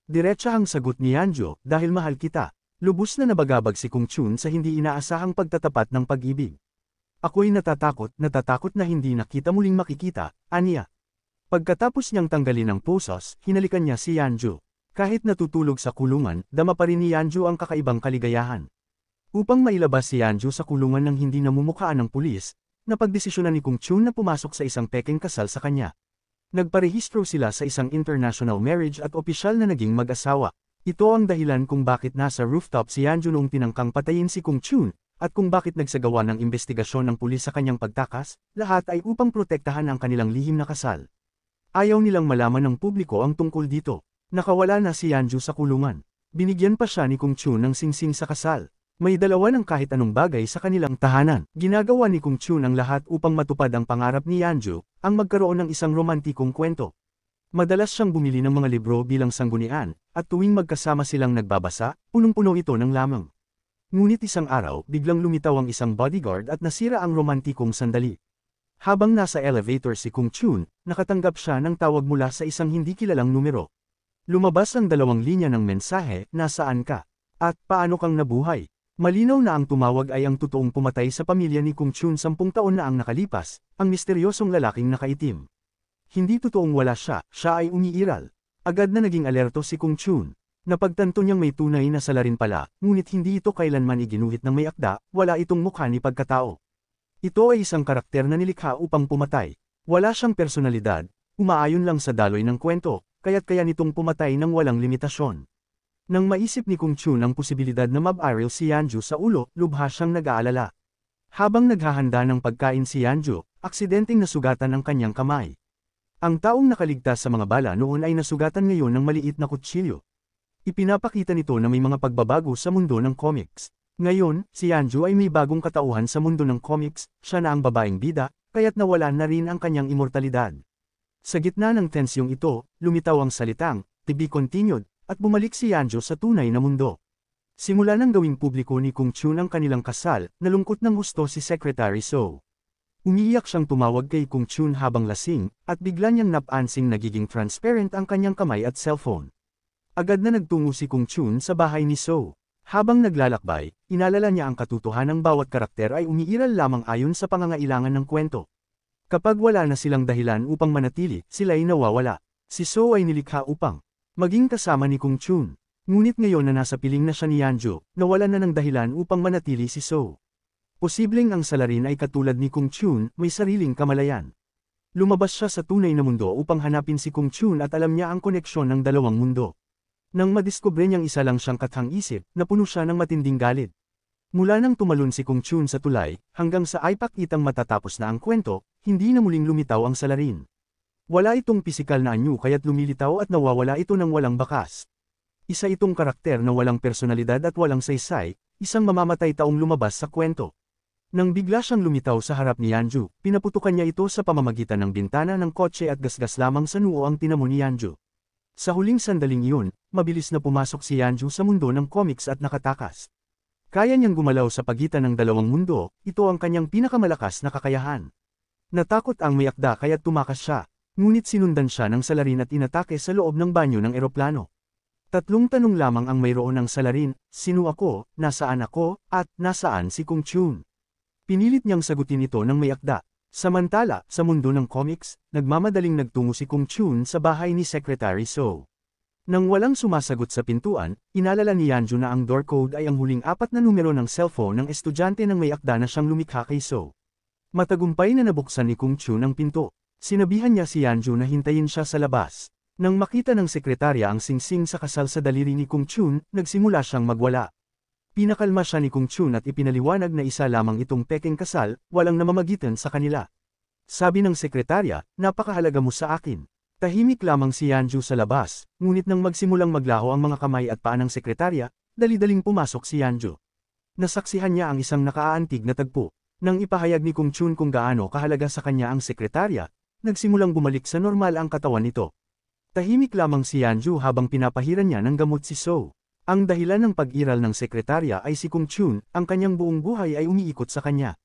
Diretsahang sagot ni Yanjo, dahil mahal kita. Lubos na nabagabag si Kung Chun sa hindi inaasahang pagtatapat ng pag-ibig. Ako'y natatakot na hindi na kita muling makikita, aniya. Pagkatapos niyang tanggalin ang pusos, hinalikan niya si Yanjo. Kahit natutulog sa kulungan, dama pa rin ni Yanjo ang kakaibang kaligayahan. Upang mailabas si Yanjo sa kulungan ng hindi namumukhaan ng pulis, napagdesisyonan ni Kung Chun na pumasok sa isang pekeng kasal sa kanya. Nagparehistro sila sa isang international marriage at opisyal na naging mag-asawa. Ito ang dahilan kung bakit nasa rooftop si Yanjo noong tinangkang patayin si Kung Chun, at kung bakit nagsagawa ng investigasyon ng pulis sa kanyang pagtakas, lahat ay upang protektahan ang kanilang lihim na kasal. Ayaw nilang malaman ng publiko ang tungkol dito. Nakawala na si Yanjo sa kulungan. Binigyan pa siya ni Kung Chun ng singsing sa kasal. May dalawa ng kahit anong bagay sa kanilang tahanan. Ginagawa ni Kung Chun ang lahat upang matupad ang pangarap ni Yanjo, ang magkaroon ng isang romantikong kwento. Madalas siyang bumili ng mga libro bilang sanggunian, at tuwing magkasama silang nagbabasa, punong-puno ito ng lamang. Ngunit isang araw, biglang lumitaw ang isang bodyguard at nasira ang romantikong sandali. Habang nasa elevator si Kung Chun, nakatanggap siya ng tawag mula sa isang hindi kilalang numero. Lumabas ang 2 linya ng mensahe, nasaan ka? At paano kang nabuhay? Malinaw na ang tumawag ay ang totoong pumatay sa pamilya ni Kung Chun 10 taon na ang nakalipas, ang misteryosong lalaking nakaitim. Hindi totoong wala siya, siya ay umiiral. Agad na naging alerto si Kung Chun. Napagtanto niyang may tunay na salarin pala, ngunit hindi ito kailanman iginuhit ng may akda, wala itong mukha ni pagkatao. Ito ay isang karakter na nilikha upang pumatay. Wala siyang personalidad, umaayon lang sa daloy ng kwento, kaya't kaya nitong pumatay ng walang limitasyon. Nang maisip ni Kung Chun ang posibilidad na mabaril si Yanju sa ulo, lubha siyang nag-aalala. Habang naghahanda ng pagkain si Yanju, aksidenteng nasugatan ang kanyang kamay. Ang taong nakaligtas sa mga bala noon ay nasugatan ngayon ng maliit na kutsilyo. Ipinapakita nito na may mga pagbabago sa mundo ng comics. Ngayon, si Yanju ay may bagong katauhan sa mundo ng comics, siya na ang babaeng bida, kaya't nawala na rin ang kanyang immortalidad. Sa gitna ng tensyong ito, lumitaw ang salitang, "To be continued," at bumalik si Yanju sa tunay na mundo. Simula nang gawing publiko ni Kung Chun ang kanilang kasal, nalungkot ng husto si Secretary So. Umiiyak siyang tumawag kay Kung Chun habang lasing, at bigla niyang napansing nagiging transparent ang kanyang kamay at cellphone. Agad na nagtungo si Kung Chun sa bahay ni So. Habang naglalakbay, inalala niya ang katotohanan ng bawat karakter ay umiiral lamang ayon sa pangangailangan ng kwento. Kapag wala na silang dahilan upang manatili, sila'y nawawala. Si So ay nilikha upang maging kasama ni Kung Chun. Ngunit ngayon na nasa piling na siya ni Yanju, nawalan na ng dahilan upang manatili si So. Posibleng ang salarin ay katulad ni Kung Chun, may sariling kamalayan. Lumabas siya sa tunay na mundo upang hanapin si Kung Chun at alam niya ang koneksyon ng dalawang mundo. Nang madiskubre niyang isa lang siyang kathang-isip, napuno siya ng matinding galit. Mula nang tumalon si Kung Chun sa tulay, hanggang sa ay pakitang matatapos na ang kwento, hindi na muling lumitaw ang salarin. Wala itong pisikal na anyo kaya't lumilitaw at nawawala ito ng walang bakas. Isa itong karakter na walang personalidad at walang saysay, isang mamamatay taong lumabas sa kwento. Nang bigla siyang lumitaw sa harap ni Yanju, pinaputukan niya ito sa pamamagitan ng bintana ng kotse at gasgas lamang sa noo ang tinamo ni Yanju. Sa huling sandaling iyon, mabilis na pumasok si Yanju sa mundo ng comics at nakatakas. Kaya niyang gumalaw sa pagitan ng dalawang mundo, ito ang kanyang pinakamalakas na kakayahan. Natakot ang may akda kaya't tumakas siya, ngunit sinundan siya ng salarin at inatake sa loob ng banyo ng eroplano. 3 tanong lamang ang mayroon ng salarin, sino ako, nasaan ako, at nasaan si Kung Chun. Pinilit niyang sagutin ito ng may akda. Samantala, sa mundo ng comics, nagmamadaling nagtungo si Kung Chun sa bahay ni Secretary So. Nang walang sumasagot sa pintuan, inalala ni Yanju na ang door code ay ang huling 4 na numero ng cellphone ng estudyante ng may akda na siyang lumikha kay So. Matagumpay na nabuksan ni Kung Chun ang pinto. Sinabihan niya si Yanju na hintayin siya sa labas. Nang makita ng sekretarya ang singsing sa kasal sa daliri ni Kung Chun, nagsimula siyang magwala. Pinakalma siya ni Kung Chun at ipinaliwanag na isa lamang itong pekeng kasal, walang namamagitan sa kanila. Sabi ng sekretarya, napakahalaga mo sa akin. Tahimik lamang si Yanju sa labas, ngunit nang magsimulang maglaho ang mga kamay at paa ng sekretarya, dali-daling pumasok si Yanju. Nasaksihan niya ang isang nakaaantig na tagpo. Nang ipahayag ni Kung Chun kung gaano kahalaga sa kanya ang sekretarya, nagsimulang bumalik sa normal ang katawan nito. Tahimik lamang si Yanju habang pinapahiran niya ng gamot si So. Ang dahilan ng pag-iral ng sekretarya ay si Kung Chun, ang kanyang buong buhay ay umiikot sa kanya.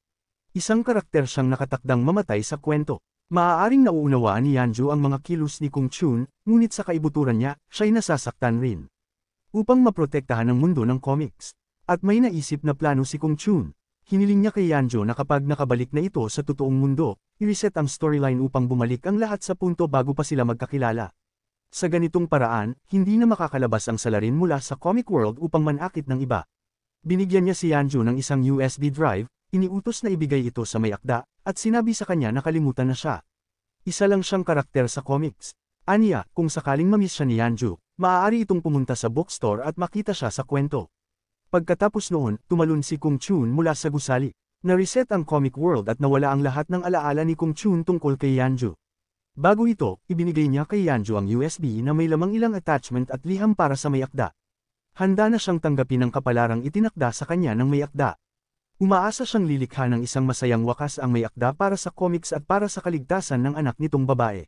Isang karakter siyang nakatakdang mamatay sa kwento. Maaaring nauunawaan ni Yanju ang mga kilos ni Kung Chun, ngunit sa kaibuturan niya, siya'y nasasaktan rin. Upang maprotektahan ang mundo ng comics. At may naisip na plano si Kung Chun. Hiniling niya kay Yanju na kapag nakabalik na ito sa totoong mundo, i-reset ang storyline upang bumalik ang lahat sa punto bago pa sila magkakilala. Sa ganitong paraan, hindi na makakalabas ang salarin mula sa comic world upang manakit ng iba. Binigyan niya si Yanju ng isang USB drive, iniutos na ibigay ito sa may akda, at sinabi sa kanya na kalimutan na siya. Isa lang siyang karakter sa comics. Aniya, kung sakaling mamiss siya ni Yanju, maaari itong pumunta sa bookstore at makita siya sa kwento. Pagkatapos noon, tumalon si Kung Chun mula sa gusali. Na-reset ang comic world at nawala ang lahat ng alaala ni Kung Chun tungkol kay Yanju. Bago ito, ibinigay niya kay Yanju ang USB na may lamang ilang attachment at liham para sa may akda. Handa na siyang tanggapin ang kapalarang itinakda sa kanya ng may akda. Umaasa siyang lilikha ng isang masayang wakas ang may akda para sa comics at para sa kaligtasan ng anak nitong babae.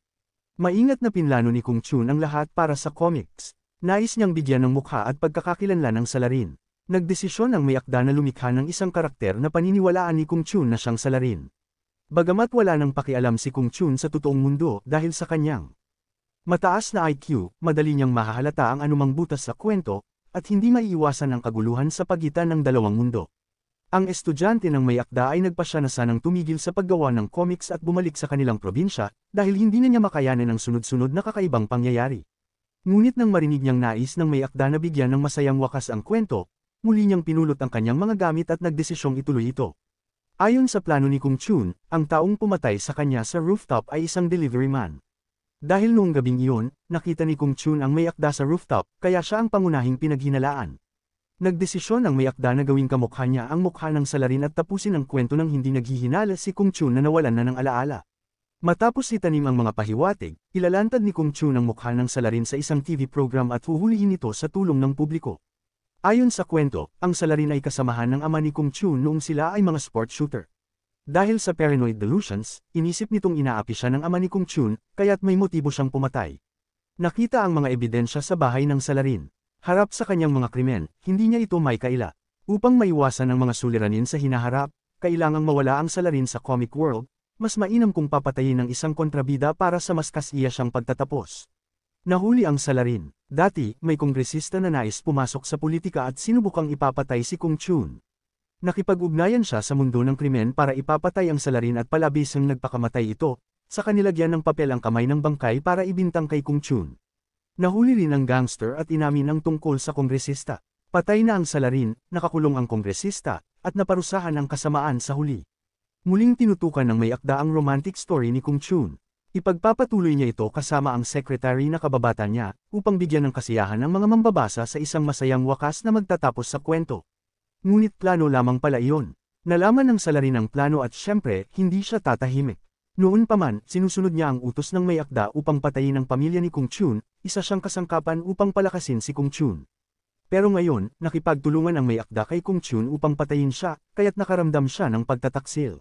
Maingat na pinlano ni Kung Chun ang lahat para sa comics. Nais niyang bigyan ng mukha at pagkakakilanlan ng salarin. Nagdesisyon ang may akda na lumikha ng isang karakter na paniniwalaan ni Kung Chun na siyang salarin. Bagamat wala nang pakialam si Kung Chun sa totoong mundo dahil sa kanyang mataas na IQ, madali niyang mahahalata ang anumang butas sa kwento, at hindi maiiwasan ang kaguluhan sa pagitan ng dalawang mundo. Ang estudyante ng may akda ay nagpasya na sanang tumigil sa paggawa ng comics at bumalik sa kanilang probinsya, dahil hindi na niya makayanan ang sunod-sunod na kakaibang pangyayari. Ngunit nang marinig niyang nais ng may akda na bigyan ng masayang wakas ang kwento, muli niyang pinulot ang kanyang mga gamit at nagdesisyong ituloy ito. Ayon sa plano ni Kung Chun, ang taong pumatay sa kanya sa rooftop ay isang delivery man. Dahil noong gabing iyon, nakita ni Kung Chun ang may akda sa rooftop, kaya siya ang pangunahing pinaghinalaan. Nagdesisyon ang may akda na gawing kamukha niya ang mukha ng salarin at tapusin ang kwento ng hindi naghihinala si Kung Chun na nawalan na ng alaala. Matapos itanim ang mga pahiwatig, ilalantad ni Kung Chun ang mukha ng salarin sa isang TV program at huhulihin ito sa tulong ng publiko. Ayon sa kwento, ang salarin ay kasamahan ng ama ni Kung Chun noong sila ay mga sport shooter. Dahil sa paranoid delusions, inisip nitong inaapi siya ng ama ni Kung Chun, kaya't may motibo siyang pumatay. Nakita ang mga ebidensya sa bahay ng salarin. Harap sa kanyang mga krimen, hindi niya ito maikaila. Upang maiwasan ang mga suliranin sa hinaharap, kailangang mawala ang salarin sa comic world, mas mainam kung papatayin ng isang kontrabida para sa mas kasiya siyang pagtatapos. Nahuli ang salarin. Dati, may kongresista na nais pumasok sa politika at sinubukang ipapatay si Kung Chun. Nakipag-ugnayan siya sa mundo ng krimen para ipapatay ang salarin at palabis ang nagpakamatay ito, sa kanilagyan ng papel ang kamay ng bangkay para ibintang kay Kung Chun. Nahuli rin ang gangster at inamin ang tungkol sa kongresista. Patay na ang salarin, nakakulong ang kongresista, at naparusahan ang kasamaan sa huli. Muling tinutukan ng may akda ang romantic story ni Kung Chun. Ipagpapatuloy niya ito kasama ang secretary na kababata niya, upang bigyan ng kasiyahan ng mga mambabasa sa isang masayang wakas na magtatapos sa kwento. Ngunit plano lamang pala iyon. Nalaman ng salarin ang plano at syempre, hindi siya tatahimik. Noon pa man, sinusunod niya ang utos ng may akda upang patayin ang pamilya ni Kung Chun, isa siyang kasangkapan upang palakasin si Kung Chun. Pero ngayon, nakipagtulungan ang may akda kay Kung Chun upang patayin siya, kaya't nakaramdam siya ng pagtataksil.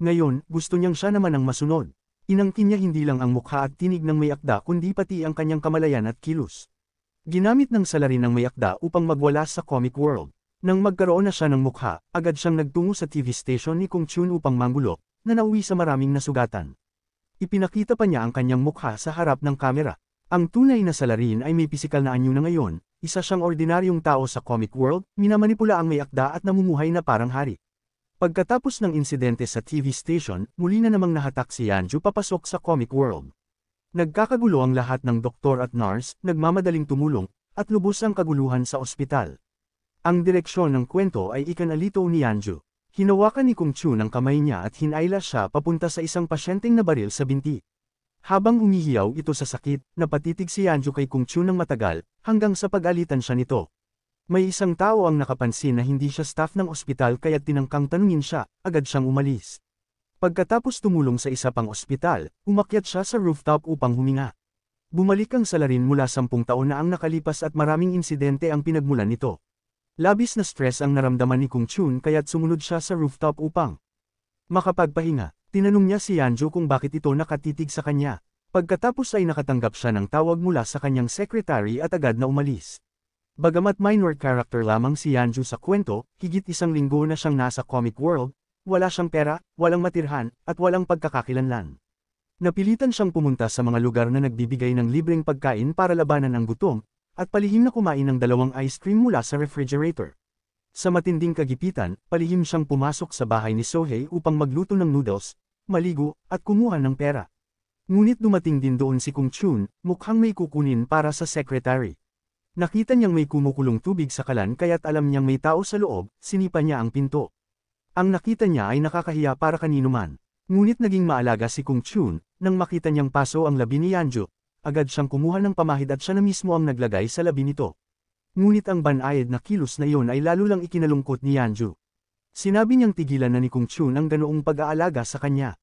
Ngayon, gusto niyang siya naman ang masunod. Inangkin niya hindi lang ang mukha at tinig ng may akda kundi pati ang kanyang kamalayan at kilos. Ginamit ng salarin ng may akda upang magwala sa comic world. Nang magkaroon na siya ng mukha, agad siyang nagtungo sa TV station ni Kung Chun upang manggulo, na nauwi sa maraming nasugatan. Ipinakita pa niya ang kanyang mukha sa harap ng kamera. Ang tunay na salarin ay may pisikal na anyo na ngayon, isa siyang ordinaryong tao sa comic world, minamanipula ang may akda at namumuhay na parang hari. Pagkatapos ng insidente sa TV station, muli na namang nahatak si Yanju papasok sa comic world. Nagkakagulo ang lahat ng doktor at nurse, nagmamadaling tumulong, at lubos ang kaguluhan sa ospital. Ang direksyon ng kwento ay ikanalito ni Yanju. Hinawakan ni Kung Chun ang kamay niya at hinayla siya papunta sa isang pasyenteng nabaril sa binti. Habang umihiyaw ito sa sakit, napatitig si Yanju kay Kung Chun ng matagal, hanggang sa pag-alitan siya nito. May isang tao ang nakapansin na hindi siya staff ng ospital kaya't tinangkang tanungin siya, agad siyang umalis. Pagkatapos tumulong sa isa pang ospital, umakyat siya sa rooftop upang huminga. Bumalik ang salarin mula 10 taon na ang nakalipas at maraming insidente ang pinagmulan nito. Labis na stress ang naramdaman ni Kung Chun kaya't sumunod siya sa rooftop upang makapagpahinga. Tinanong niya si Yanju kung bakit ito nakatitig sa kanya. Pagkatapos ay nakatanggap siya ng tawag mula sa kanyang secretary at agad na umalis. Bagamat minor character lamang si Yanju sa kwento, higit 1 linggo na siyang nasa comic world, wala siyang pera, walang matirhan, at walang pagkakakilanlan. Napilitan siyang pumunta sa mga lugar na nagbibigay ng libreng pagkain para labanan ang gutom, at palihim na kumain ng 2 ice cream mula sa refrigerator. Sa matinding kagipitan, palihim siyang pumasok sa bahay ni Sohei upang magluto ng noodles, maligo, at kumuha ng pera. Ngunit dumating din doon si Kung Chun, mukhang may kukunin para sa secretary. Nakita niyang may kumukulong tubig sa kalan kaya't alam niyang may tao sa loob, sinipa niya ang pinto. Ang nakita niya ay nakakahiya para kanino man. Ngunit naging maalaga si Kung Chun, nang makita niyang paso ang labi ni Yanju, agad siyang kumuha ng pamahid at siya na mismo ang naglagay sa labi nito. Ngunit ang banayad na kilos na iyon ay lalo lang ikinalungkot ni Yanju. Sinabi niyang tigilan na ni Kung Chun ang ganoong pag-aalaga sa kanya.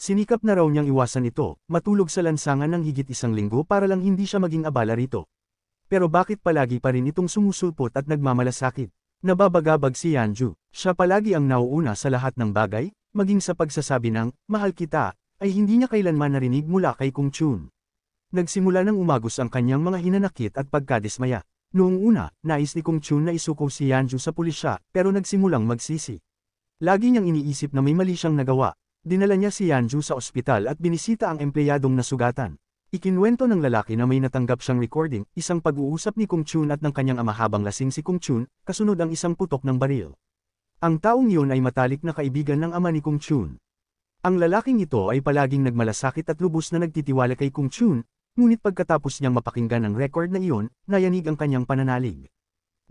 Sinikap na raw niyang iwasan ito, matulog sa lansangan ng higit 1 linggo para lang hindi siya maging abala rito. Pero bakit palagi pa rin itong sumusulpot at nagmamalasakit? Nababagabag si Yanju. Siya palagi ang nauuna sa lahat ng bagay, maging sa pagsasabi ng, mahal kita, ay hindi niya kailanman narinig mula kay Kung Chun. Nagsimula ng umagos ang kanyang mga hinanakit at pagkadismaya. Noong una, nais ni Kung Chun na isuko si Yanju sa pulisya, pero nagsimulang magsisi. Lagi niyang iniisip na may mali siyang nagawa. Dinala niya si Yanju sa ospital at binisita ang empleyadong nasugatan. Ikinwento ng lalaki na may natanggap siyang recording, isang pag-uusap ni Kung Chun at ng kanyang ama habang lasing si Kung Chun, kasunod ang isang putok ng baril. Ang taong iyon ay matalik na kaibigan ng ama ni Kung Chun. Ang lalaking ito ay palaging nagmalasakit at lubos na nagtitiwala kay Kung Chun, ngunit pagkatapos niyang mapakinggan ang record na iyon, nayanig ang kanyang pananalig.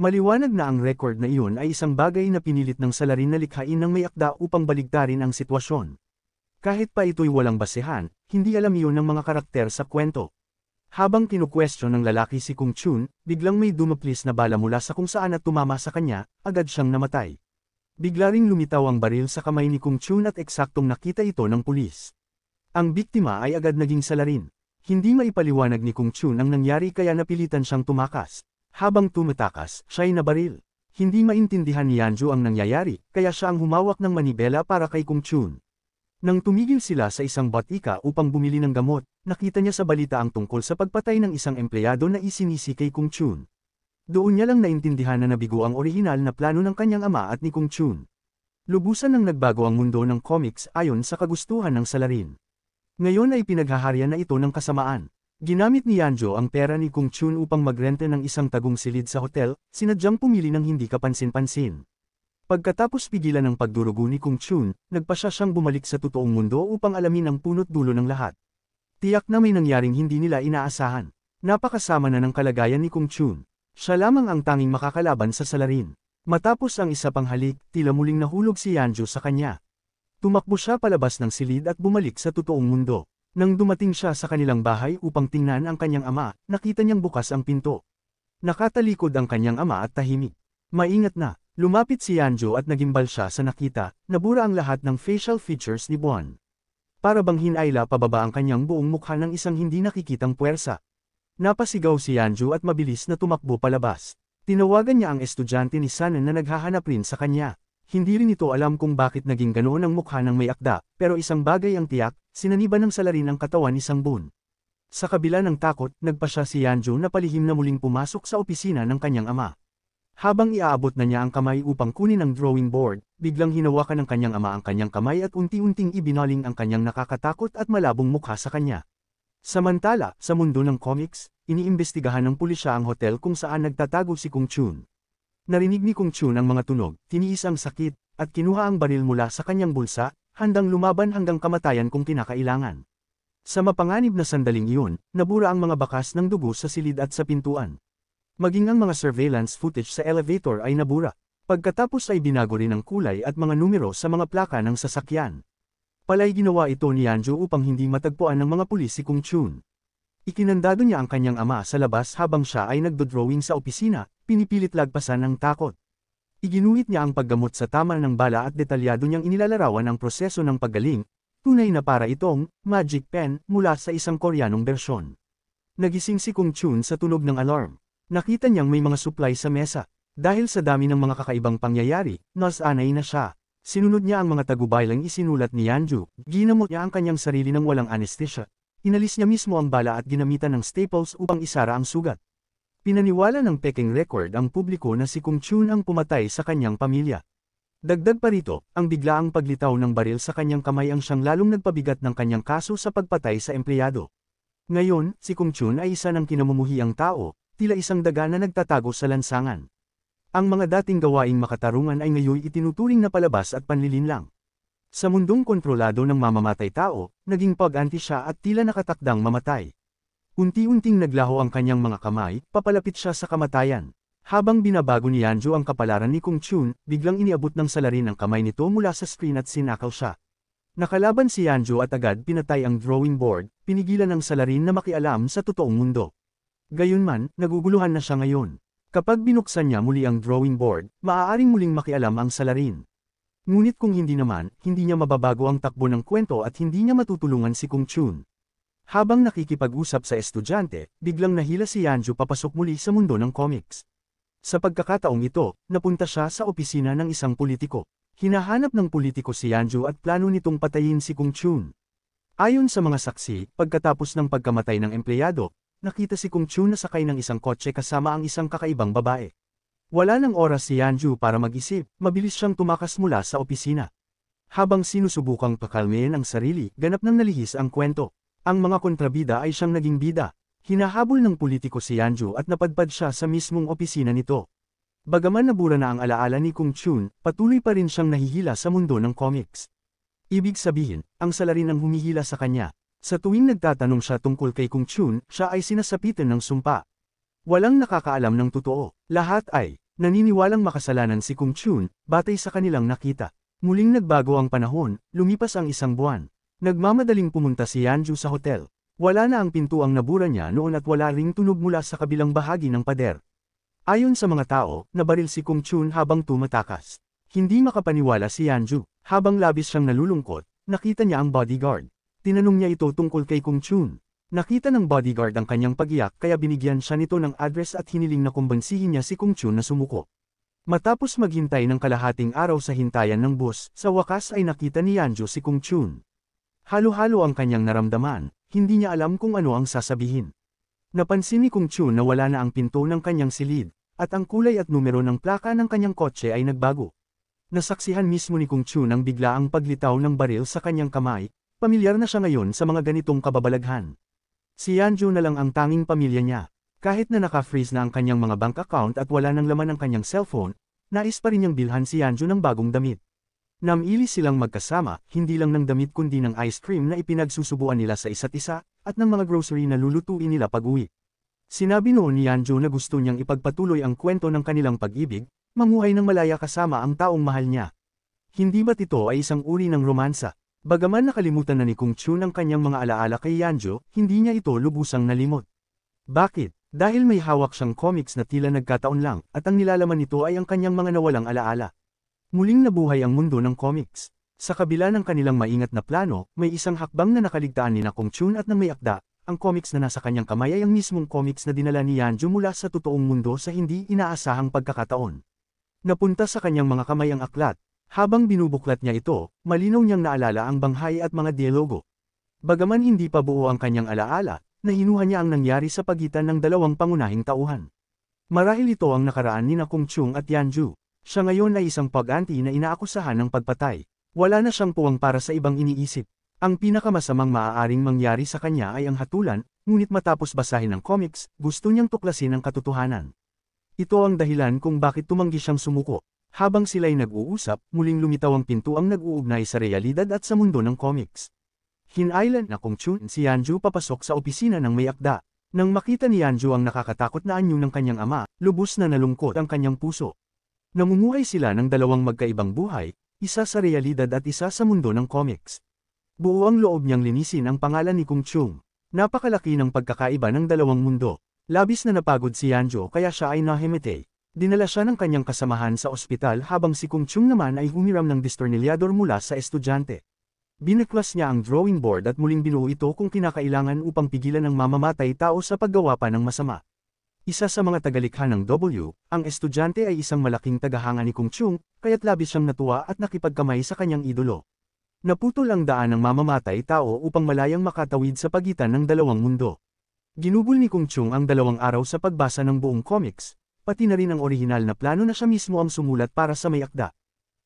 Maliwanag na ang record na iyon ay isang bagay na pinilit ng salarin na likhain ng may akda upang baligtarin ang sitwasyon. Kahit pa ito'y walang basehan, hindi alam iyon ng mga karakter sa kwento. Habang kinukwestiyon ng lalaki si Kung Chun, biglang may dumaplis na bala mula sa kung saan at tumama sa kanya, agad siyang namatay. Bigla ring lumitaw ang baril sa kamay ni Kung Chun at eksaktong nakita ito ng pulis. Ang biktima ay agad naging salarin. Hindi maipaliwanag ni Kung Chun ang nangyari kaya napilitan siyang tumakas. Habang tumatakas, siya'y nabaril. Hindi maintindihan ni Yanju ang nangyayari, kaya siya ang humawak ng manibela para kay Kung Chun. Nang tumigil sila sa isang botika upang bumili ng gamot, nakita niya sa balita ang tungkol sa pagpatay ng isang empleyado na isinisi kay Kung Chun. Doon niya lang naintindihan na nabigo ang orihinal na plano ng kanyang ama at ni Kung Chun. Lubusan nang nagbago ang mundo ng comics ayon sa kagustuhan ng salarin. Ngayon ay pinaghaharian na ito ng kasamaan. Ginamit ni Yanjo ang pera ni Kung Chun upang magrente ng isang tagong silid sa hotel, sinadyang pumili ng hindi kapansin-pansin. Pagkatapos pigilan ng pagdurugo ni Kung Chun, nagpasya siyang bumalik sa totoong mundo upang alamin ang punot dulo ng lahat. Tiyak na may nangyaring hindi nila inaasahan. Napakasama na ng kalagayan ni Kung Chun. Siya lamang ang tanging makakalaban sa salarin. Matapos ang isa pang halik, tila muling nahulog si Yanjo sa kanya. Tumakbo siya palabas ng silid at bumalik sa totoong mundo. Nang dumating siya sa kanilang bahay upang tingnan ang kanyang ama, nakita niyang bukas ang pinto. Nakatalikod ang kanyang ama at tahimik. Maingat na. Lumapit si Yanjo at nagimbal siya sa nakita, nabura ang lahat ng facial features ni Buwan. Para bang hinayla pababa ang kanyang buong mukha ng isang hindi nakikitang puwersa. Napasigaw si Yanjo at mabilis na tumakbo palabas. Tinawagan niya ang estudyante ni Sanan na naghahanap rin sa kanya. Hindi rin ito alam kung bakit naging ganoon ang mukha ng may akda, pero isang bagay ang tiyak, sinaniban ng salarin ang katawan ni Sangbun. Sa kabila ng takot, nagpasya si Yanjo na palihim na muling pumasok sa opisina ng kanyang ama. Habang iaabot na niya ang kamay upang kunin ang drawing board, biglang hinawakan ng kanyang ama ang kanyang kamay at unti-unting ibinaling ang kanyang nakakatakot at malabong mukha sa kanya. Samantala, sa mundo ng comics, iniimbestigahan ng pulisya ang hotel kung saan nagtatago si Kung Chun. Narinig ni Kung Chun ang mga tunog, tiniis ang sakit, at kinuha ang baril mula sa kanyang bulsa, handang lumaban hanggang kamatayan kung kinakailangan. Sa mapanganib na sandaling iyon, nabura ang mga bakas ng dugo sa silid at sa pintuan. Maging ang mga surveillance footage sa elevator ay nabura. Pagkatapos ay binago rin ang kulay at mga numero sa mga plaka ng sasakyan. Palay ginawa ito ni Yanjo upang hindi matagpuan ng mga pulis si Kung Chun. Ikinandado niya ang kanyang ama sa labas habang siya ay nagdodrawing sa opisina, pinipilit lagpasan ng takot. Iginuhit niya ang paggamot sa tama ng bala at detalyado niyang inilalarawan ang proseso ng paggaling, tunay na para itong magic pen mula sa isang Koreanong bersyon. Nagising si Kung Chun sa tunog ng alarm. Nakita niyang may mga supply sa mesa. Dahil sa dami ng mga kakaibang pangyayari, nasanay na siya. Sinunod niya ang mga tagubaylang isinulat ni Yanjo. Ginamot niya ang kanyang sarili ng walang anesthesia. Inalis niya mismo ang bala at ginamitan ng staples upang isara ang sugat. Pinaniwala ng peking record ang publiko na si Kung Chun ang pumatay sa kanyang pamilya. Dagdag pa rito, ang biglaang paglitaw ng baril sa kanyang kamay ang siyang lalong nagpabigat ng kanyang kaso sa pagpatay sa empleyado. Ngayon, si Kung Chun ay isa ng kinamumuhiang tao, tila isang daga na nagtatago sa lansangan. Ang mga dating gawaing makatarungan ay ngayon itinuturing na palabas at panlilinlang. Sa mundong kontrolado ng mamamatay tao, naging pag-anti siya at tila nakatakdang mamatay. Unti-unting naglaho ang kanyang mga kamay, papalapit siya sa kamatayan. Habang binabago ni Yanjo ang kapalaran ni Kung Chun, biglang iniabot ng salarin ang kamay nito mula sa screen at sinakaw siya. Nakalaban si Yanjo at agad pinatay ang drawing board, pinigilan ng salarin na makialam sa totoong mundo. Gayunman, naguguluhan na siya ngayon. Kapag binuksan niya muli ang drawing board, maaaring muling makialam ang salarin. Ngunit kung hindi naman, hindi niya mababago ang takbo ng kwento at hindi niya matutulungan si Kung Chun. Habang nakikipag-usap sa estudyante, biglang nahila si Yanjo papasok muli sa mundo ng comics. Sa pagkakataong ito, napunta siya sa opisina ng isang politiko. Hinahanap ng politiko si Yanjo at plano nitong patayin si Kung Chun. Ayon sa mga saksi, pagkatapos ng pagkamatay ng empleyado, nakita si Kung Chun na sakay ng isang kotse kasama ang isang kakaibang babae. Wala nang oras si Yanjo para mag-isip, mabilis siyang tumakas mula sa opisina. Habang sinusubukang pakalmayin ang sarili, ganap nang nalihis ang kwento. Ang mga kontrabida ay siyang naging bida. Hinahabol ng politiko si Yanju at napadpad siya sa mismong opisina nito. Bagaman nabura na ang alaala ni Kung Chun, patuloy pa rin siyang nahihila sa mundo ng comics. Ibig sabihin, ang salarin ang humihila sa kanya. Sa tuwing nagtatanong siya tungkol kay Kung Chun, siya ay sinasapitan ng sumpa. Walang nakakaalam ng totoo. Lahat ay naniniwalang makasalanan si Kung Chun, batay sa kanilang nakita. Muling nagbago ang panahon, lumipas ang isang buwan. Nagmamadaling pumunta si Yanju sa hotel. Wala na ang pintuang nabura niya noon at wala ring tunog mula sa kabilang bahagi ng pader. Ayon sa mga tao, nabaril si Kung Chun habang tumatakas. Hindi makapaniwala si Yanju. Habang labis siyang nalulungkot, nakita niya ang bodyguard. Tinanong niya ito tungkol kay Kung Chun. Nakita ng bodyguard ang kanyang pag-iyak kaya binigyan siya nito ng address at hiniling na kumbansihin niya si Kung Chun na sumuko. Matapos maghintay ng kalahating araw sa hintayan ng bus, sa wakas ay nakita ni Yanju si Kung Chun. Halo-halo ang kanyang naramdaman, hindi niya alam kung ano ang sasabihin. Napansin ni Kung Chun na wala na ang pinto ng kanyang silid, at ang kulay at numero ng plaka ng kanyang kotse ay nagbago. Nasaksihan mismo ni Kung Chun ang biglaang paglitaw ng baril sa kanyang kamay, pamilyar na siya ngayon sa mga ganitong kababalaghan. Si Yanju na lang ang tanging pamilya niya. Kahit na naka-freeze na ang kanyang mga bank account at wala nang laman ang kanyang cellphone, nais pa rin niyang bilhan si Yanju ng bagong damit. Namili silang magkasama, hindi lang ng damit kundi ng ice cream na ipinagsusubuan nila sa isa't isa, at ng mga grocery na lulutuin nila pag-uwi. Sinabi noon ni Yanju na gusto niyang ipagpatuloy ang kwento ng kanilang pag-ibig, mamuhay ng malaya kasama ang taong mahal niya. Hindi ba't ito ay isang uri ng romansa? Bagaman nakalimutan na ni Kung Chun ang kanyang mga alaala kay Yanju, hindi niya ito lubusang nalimot. Bakit? Dahil may hawak siyang comics na tila nagkataon lang, at ang nilalaman nito ay ang kanyang mga nawalang alaala. Muling nabuhay ang mundo ng comics. Sa kabila ng kanilang maingat na plano, may isang hakbang na nakaligtaan ni Kung Chun at ng may akda. Ang comics na nasa kanyang kamay ay ang mismong comics na dinala ni Yanju mula sa totoong mundo sa hindi inaasahang pagkakataon. Napunta sa kanyang mga kamay ang aklat. Habang binubuklat niya ito, malinaw niyang naalala ang banghay at mga dialogo. Bagaman hindi pa buo ang kanyang alaala, nahinuha niya ang nangyari sa pagitan ng dalawang pangunahing tauhan. Marahil ito ang nakaraan ni Kung Chun at Yanju. Siya ngayon ay isang pag-anti na inaakusahan ng pagpatay. Wala na siyang puwang para sa ibang iniisip. Ang pinakamasamang maaaring mangyari sa kanya ay ang hatulan, ngunit matapos basahin ang comics, gusto niyang tuklasin ang katotohanan. Ito ang dahilan kung bakit tumanggi siyang sumuko. Habang sila'y nag-uusap, muling lumitaw ang pintuang nag-uugnay sa realidad at sa mundo ng comics. Hinailan na Kung Chun si Yanju papasok sa opisina ng may akda. Nang makita ni Yanju ang nakakatakot na anyo ng kanyang ama, lubos na nalungkot ang kanyang puso. Namumuhay sila ng dalawang magkaibang buhay, isa sa realidad at isa sa mundo ng comics. Buo ang loob niyang linisin ang pangalan ni Kung Chun. Napakalaki ng pagkakaiba ng dalawang mundo. Labis na napagod si Yanju kaya siya ay nahimete. Dinala siya ng kanyang kasamahan sa ospital habang si Kung Chun naman ay humiram ng distornilyador mula sa estudyante. Binaklas niya ang drawing board at muling binuo ito kung kinakailangan upang pigilan ang mamamatay tao sa paggawa pa ng masama. Isa sa mga tagalikha ng W, ang estudyante ay isang malaking tagahanga ni Kung Chun, kaya't labis siyang natuwa at nakipagkamay sa kanyang idolo. Naputol ang daan ng mamamatay tao upang malayang makatawid sa pagitan ng dalawang mundo. Ginugol ni Kung Chun ang 2 araw sa pagbasa ng buong comics, pati na rin ang orihinal na plano na siya mismo ang sumulat para sa may akda.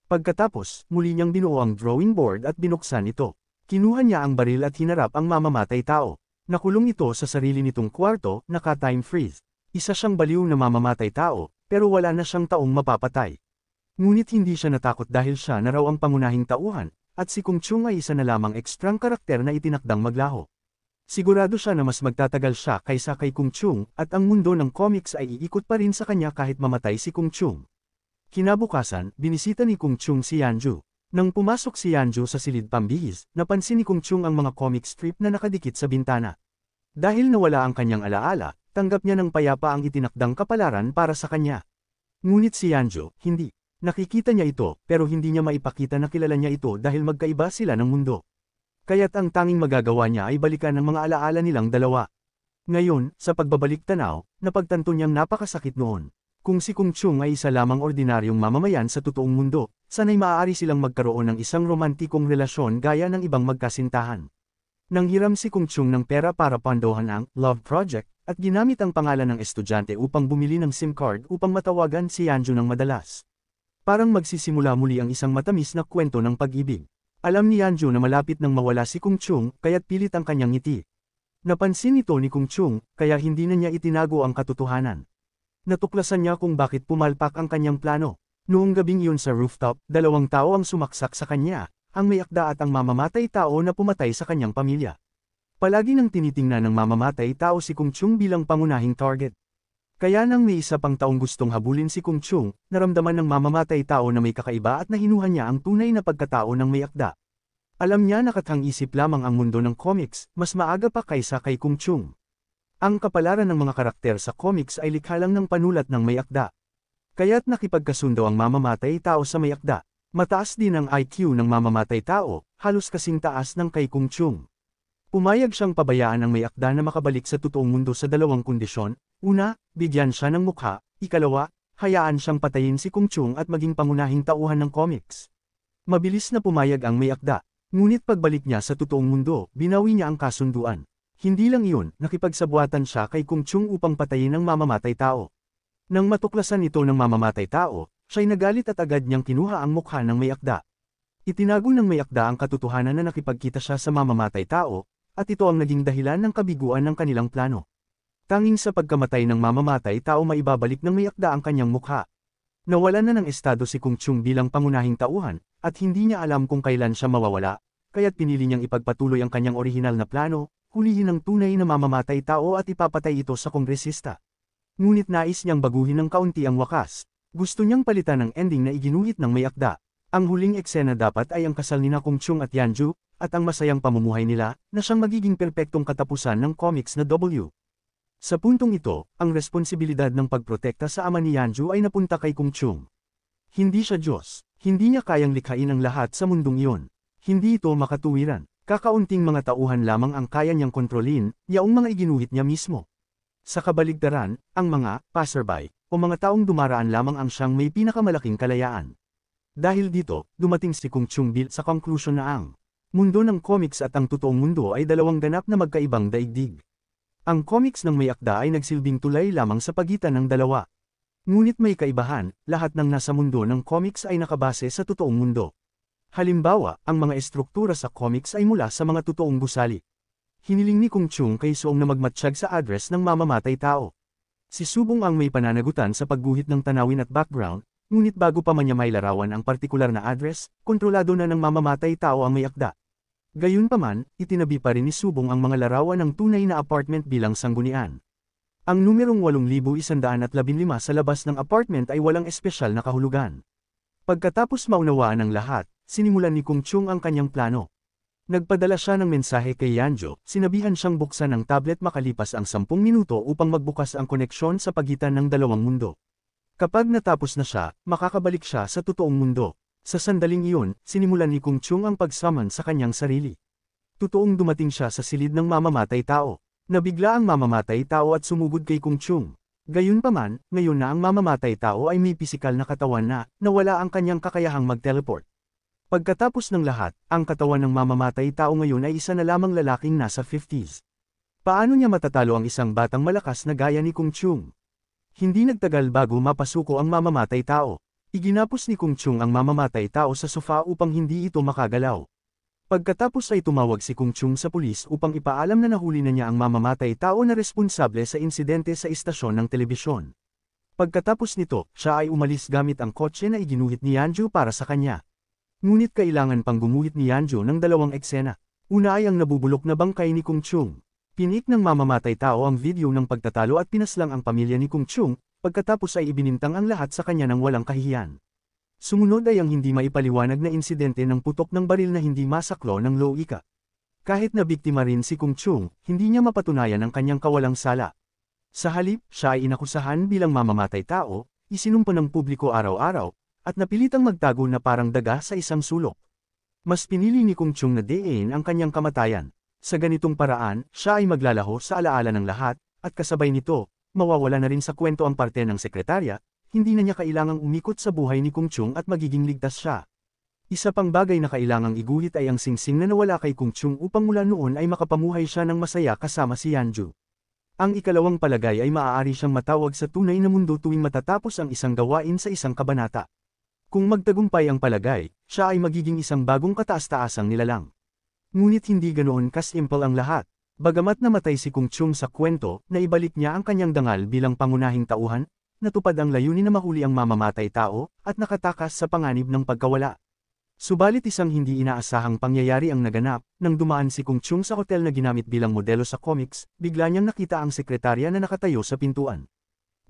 Pagkatapos, muli niyang binuo ang drawing board at binuksan ito. Kinuha niya ang baril at hinarap ang mamamatay tao. Nakulong ito sa sarili nitong kwarto, naka-time freeze. Isa siyang baliw na mamamatay tao, pero wala na siyang taong mapapatay. Ngunit hindi siya natakot dahil siya na raw ang pangunahing tauhan, at si Kung Chun ay isa na lamang ekstrang karakter na itinakdang maglaho. Sigurado siya na mas magtatagal siya kaysa kay Kung Chun, at ang mundo ng comics ay iikot pa rin sa kanya kahit mamatay si Kung Chun. Kinabukasan, binisita ni Kung Chun si Yanju. Nang pumasok si Yanju sa silid pambihis, napansin ni Kung Chun ang mga comic strip na nakadikit sa bintana. Dahil nawala ang kanyang alaala, tanggap niya ng payapa ang itinakdang kapalaran para sa kanya. Ngunit si Yanju, hindi. Nakikita niya ito, pero hindi niya maipakita na kilala niya ito dahil magkaiba sila ng mundo. Kaya't ang tanging magagawa niya ay balikan ng mga alaala nilang dalawa. Ngayon, sa pagbabalik tanaw, napagtanto niyang napakasakit noon. Kung si Kung Chun ay isa lamang ordinaryong mamamayan sa totoong mundo, sana'y maaari silang magkaroon ng isang romantikong relasyon gaya ng ibang magkasintahan. Nanghiram si Kung Chun ng pera para pandohan ang Love Project, at ginamit ang pangalan ng estudyante upang bumili ng SIM card upang matawagan si Yanju ng madalas. Parang magsisimula muli ang isang matamis na kwento ng pag-ibig. Alam ni Yanju na malapit nang mawala si Kung Chung, kaya't pilit ang kanyang ngiti. Napansin ito ni Kung Chung, kaya hindi na niya itinago ang katotohanan. Natuklasan niya kung bakit pumalpak ang kanyang plano. Noong gabing iyon sa rooftop, dalawang tao ang sumaksak sa kanya, ang may akda at ang mamamatay tao na pumatay sa kanyang pamilya. Palagi nang tinitingnan ng mamamatay tao si Kung Chung bilang pangunahing target. Kaya nang may isa pang taong gustong habulin si Kung Chung, naramdaman ng mamamatay tao na may kakaiba at nahinuhan niya ang tunay na pagkatao ng may akda. Alam niya na kathang-isip lamang ang mundo ng comics, mas maaga pa kaysa kay Kung Chung. Ang kapalaran ng mga karakter sa comics ay likha lang ng panulat ng may akda. Kaya't nakipagkasundo ang mamamatay tao sa may akda. Mataas din ang IQ ng mamamatay tao, halos kasing taas ng kay Kung Chung. Pumayag siyang pabayaan ang may akda na makabalik sa totoong mundo sa dalawang kondisyon. Una, bigyan siya ng mukha. Ikalawa, hayaan siyang patayin si Kung Chung at maging pangunahing tauhan ng comics. Mabilis na pumayag ang may akda. Ngunit pagbalik niya sa totoong mundo, binawi niya ang kasunduan. Hindi lang iyon, nakipagsabuatan siya kay Kung Chung upang patayin ang mamamatay tao. Nang matuklasan ito ng mamamatay tao, siya'y nagalit at agad niyang kinuha ang mukha ng may akda. Itinago ng may akda ang katotohanan na nakipagkita siya sa mamamatay tao, at ito ang naging dahilan ng kabiguan ng kanilang plano. Tanging sa pagkamatay ng mamamatay tao maibabalik ng may akda ang kanyang mukha. Nawalan na ng estado si Kung Chung bilang pangunahing tauhan, at hindi niya alam kung kailan siya mawawala, kaya't pinili niyang ipagpatuloy ang kanyang orihinal na plano, hulihin ang tunay na mamamatay tao at ipapatay ito sa kongresista. Ngunit nais niyang baguhin ng kaunti ang wakas. Gusto niyang palitan ang ending na iginuhit ng may akda. Ang huling eksena dapat ay ang kasal nina Kung Chung at Yanju, at ang masayang pamumuhay nila, na siyang magiging perpektong katapusan ng comics na W. Sa puntong ito, ang responsibilidad ng pagprotekta sa ama ni Yanju ay napunta kay Kung Chung. Hindi siya Diyos. Hindi niya kayang likhain ang lahat sa mundong iyon. Hindi ito makatuwiran. Kakaunting mga tauhan lamang ang kaya niyang kontrolin, yaong mga iginuhit niya mismo. Sa kabaligtaran, ang mga passerby, o mga taong dumaraan lamang ang siyang may pinakamalaking kalayaan. Dahil dito, dumating si Kung Chung sa conclusion na ang mundo ng comics at ang totoong mundo ay dalawang ganap na magkaibang daigdig. Ang comics ng may akda ay nagsilbing tulay lamang sa pagitan ng dalawa. Ngunit may kaibahan, lahat ng nasa mundo ng comics ay nakabase sa totoong mundo. Halimbawa, ang mga estruktura sa comics ay mula sa mga totoong gusali. Hiniling ni Kung Chung kay Soong na magmatsyag sa address ng mamamatay tao. Si Subong ang may pananagutan sa pagguhit ng tanawin at background, ngunit bago pa man niya may larawan ang partikular na address, kontrolado na ng mamamatay tao ang may akda. Gayunpaman, itinabi pa rin ni Subong ang mga larawan ng tunay na apartment bilang sanggunian. Ang numerong 8,115 sa labas ng apartment ay walang espesyal na kahulugan. Pagkatapos maunawaan ang lahat, sinimulan ni Kung Chung ang kanyang plano. Nagpadala siya ng mensahe kay Yanju, sinabihan siyang buksan ang tablet makalipas ang 10 minuto upang magbukas ang koneksyon sa pagitan ng dalawang mundo. Kapag natapos na siya, makakabalik siya sa totoong mundo. Sa sandaling iyon, sinimulan ni Kung Chung ang pagsaman sa kanyang sarili. Totoong dumating siya sa silid ng mamamatay tao. Nabigla ang mamamatay tao at sumugod kay Kung Chung. Gayunpaman, ngayon na ang mamamatay tao ay may pisikal na katawan na, nawala ang kanyang kakayahang mag-teleport. Pagkatapos ng lahat, ang katawan ng mamamatay tao ngayon ay isa na lamang lalaking nasa 50s. Paano niya matatalo ang isang batang malakas na gaya ni Kung Chung? Hindi nagtagal bago mapasuko ang mamamatay tao. Iginapos ni Kung Chung ang mamamatay tao sa sofa upang hindi ito makagalaw. Pagkatapos ay tumawag si Kung Chung sa pulis upang ipaalam na nahuli na niya ang mamamatay tao na responsable sa insidente sa istasyon ng telebisyon. Pagkatapos nito, siya ay umalis gamit ang kotse na iginuhit ni Yanju para sa kanya. Ngunit kailangan pang gumuhit ni Yanju ng dalawang eksena. Una ay ang nabubulok na bangkay ni Kung Chung. Pinik ng mamamatay tao ang video ng pagtatalo at pinaslang ang pamilya ni Kung Chung, pagkatapos ay ibinintang ang lahat sa kanya ng walang kahihiyan. Sumunod ay ang hindi maipaliwanag na insidente ng putok ng baril na hindi masaklo ng logika. Kahit na biktima rin si Kung Chung, hindi niya mapatunayan ang kanyang kawalang sala. Sa halip, siya ay inakusahan bilang mamamatay tao, isinumpa ng publiko araw-araw, at napilitang magtago na parang daga sa isang sulok. Mas pinili ni Kung Chung na diin ang kanyang kamatayan. Sa ganitong paraan, siya ay maglalaho sa alaala ng lahat, at kasabay nito, mawawala na rin sa kwento ang parte ng sekretarya, hindi na niya kailangang umikot sa buhay ni Kung Chung at magiging ligtas siya. Isa pang bagay na kailangang iguhit ay ang singsing na nawala kay Kung Chung upang mula noon ay makapamuhay siya ng masaya kasama si Yanju. Ang ikalawang palagay ay maaari siyang matawag sa tunay na mundo tuwing matatapos ang isang gawain sa isang kabanata. Kung magtagumpay ang palagay, siya ay magiging isang bagong kataas-taasang nilalang. Ngunit hindi ganoon kasimple ang lahat. Bagamat namatay si Kung Chung sa kwento, na ibalik niya ang kanyang dangal bilang pangunahing tauhan, natupad ang layunin na mahuli ang mamamatay tao, at nakatakas sa panganib ng pagkawala. Subalit isang hindi inaasahang pangyayari ang naganap, nang dumaan si Kung Chung sa hotel na ginamit bilang modelo sa comics, bigla niyang nakita ang sekretarya na nakatayo sa pintuan.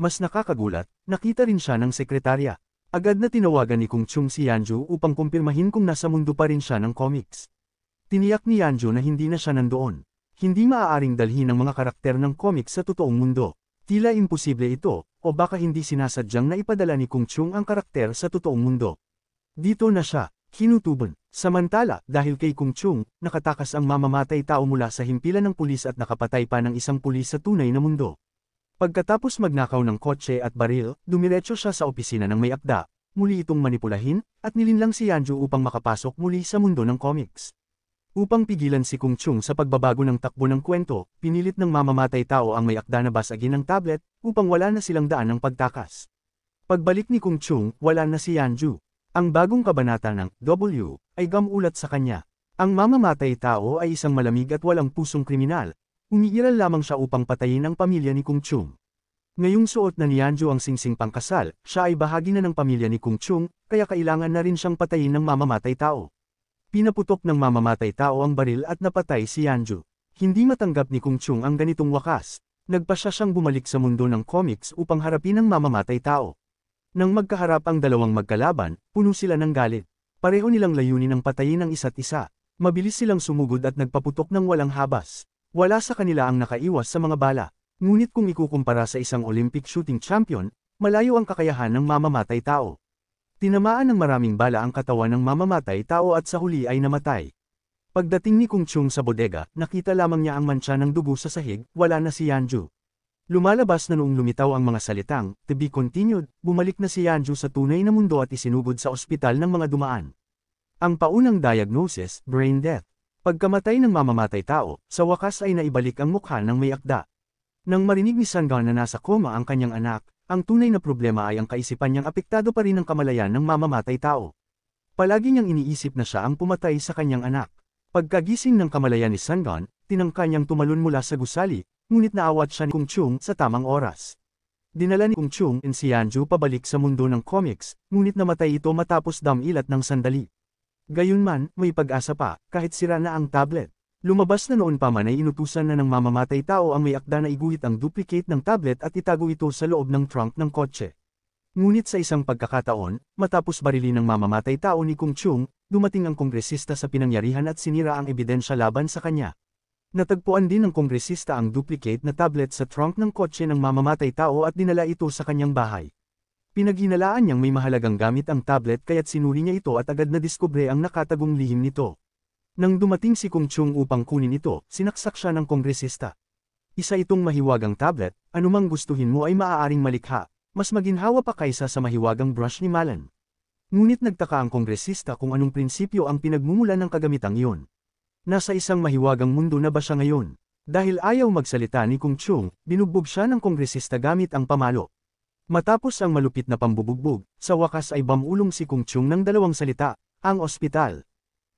Mas nakakagulat, nakita rin siya ng sekretarya. Agad na tinawagan ni Kung Chung si Yanju upang kumpirmahin kung nasa mundo pa rin siya ng comics. Tiniyak ni Yanju na hindi na siya nandoon. Hindi maaaring dalhin ang mga karakter ng comics sa totoong mundo. Tila imposible ito, o baka hindi sinasadyang na ipadala ni Kung Chung ang karakter sa totoong mundo. Dito na siya, kinutuban. Samantala, dahil kay Kung Chung, nakatakas ang mamamatay tao mula sa himpilan ng pulis at nakapatay pa ng isang pulis sa tunay na mundo. Pagkatapos magnakaw ng kotse at baril, dumiretso siya sa opisina ng may akda, muli itong manipulahin, at nilinlang si Yanju upang makapasok muli sa mundo ng comics. Upang pigilan si Kung Chung sa pagbabago ng takbo ng kwento, pinilit ng mamamatay tao ang may akda na basagin ng tablet, upang wala na silang daan ng pagtakas. Pagbalik ni Kung Chung, wala na si Yanju. Ang bagong kabanata ng W ay gamulat sa kanya. Ang mamamatay tao ay isang malamig at walang pusong kriminal. Umiiral lamang siya upang patayin ang pamilya ni Kung Chung. Ngayong suot na ni Yanju ang singsing pangkasal, siya ay bahagi na ng pamilya ni Kung Chung, kaya kailangan na rin siyang patayin ng mamamatay tao. Pinaputok ng mamamatay tao ang baril at napatay si Yanju. Hindi matanggap ni Kung Chung ang ganitong wakas. Nagpasya siyang bumalik sa mundo ng comics upang harapin ang mamamatay tao. Nang magkaharap ang dalawang magkalaban, puno sila ng galit. Pareho nilang layunin ang patayin ang isa't isa. Mabilis silang sumugod at nagpaputok ng walang habas. Wala sa kanila ang nakaiwas sa mga bala. Ngunit kung ikukumpara sa isang Olympic shooting champion, malayo ang kakayahan ng mamamatay tao. Tinamaan ng maraming bala ang katawan ng mamamatay tao at sa huli ay namatay. Pagdating ni Kung Chung sa bodega, nakita lamang niya ang mantsa ng dugo sa sahig, wala na si Yanju. Lumalabas na noong lumitaw ang mga salitang, "To be continued," bumalik na si Yanju sa tunay na mundo at isinugod sa ospital ng mga dumaan. Ang paunang diagnosis, brain death. Pagkamatay ng mamamatay tao, sa wakas ay naibalik ang mukha ng may akda. Nang marinig ni Sangan na nasa koma ang kanyang anak, ang tunay na problema ay ang kaisipan niyang apektado pa rin ng kamalayan ng mamamatay tao. Palagi niyang iniisip na siya ang pumatay sa kanyang anak. Pagkagising ng kamalayan ni Sangan, tinangka niyang tumalon mula sa gusali, ngunit naawat siya ni Kung Chung sa tamang oras. Dinala ni Kung Chung si Yanju pabalik sa mundo ng comics, ngunit namatay ito matapos damilat ng sandali. Gayunman, may pag-asa pa, kahit sira na ang tablet. Lumabas na noon pa man ay inutusan na ng mamamatay tao ang may akda na iguhit ang duplicate ng tablet at itago ito sa loob ng trunk ng kotse. Ngunit sa isang pagkakataon, matapos barilin ng mamamatay tao ni Kung Chung, dumating ang kongresista sa pinangyarihan at sinira ang ebidensya laban sa kanya. Natagpuan din ng kongresista ang duplicate na tablet sa trunk ng kotse ng mamamatay tao at dinala ito sa kanyang bahay. Pinaghinalaan niyang may mahalagang gamit ang tablet kaya't sinuri niya ito at agad na diskubre ang nakatagong lihim nito. Nang dumating si Kung Chung upang kunin ito, sinaksak siya ng kongresista. Isa itong mahiwagang tablet, anumang gustuhin mo ay maaaring malikha, mas maginhawa pa kaysa sa mahiwagang brush ni Malan. Ngunit nagtaka ang kongresista kung anong prinsipyo ang pinagmumulan ng kagamitang iyon. Nasa isang mahiwagang mundo na ba siya ngayon? Dahil ayaw magsalita ni Kung Chung, binugbog siya ng kongresista gamit ang pamalo. Matapos ang malupit na pambubugbog, sa wakas ay bamulong si Kung Chung ng dalawang salita, ang ospital.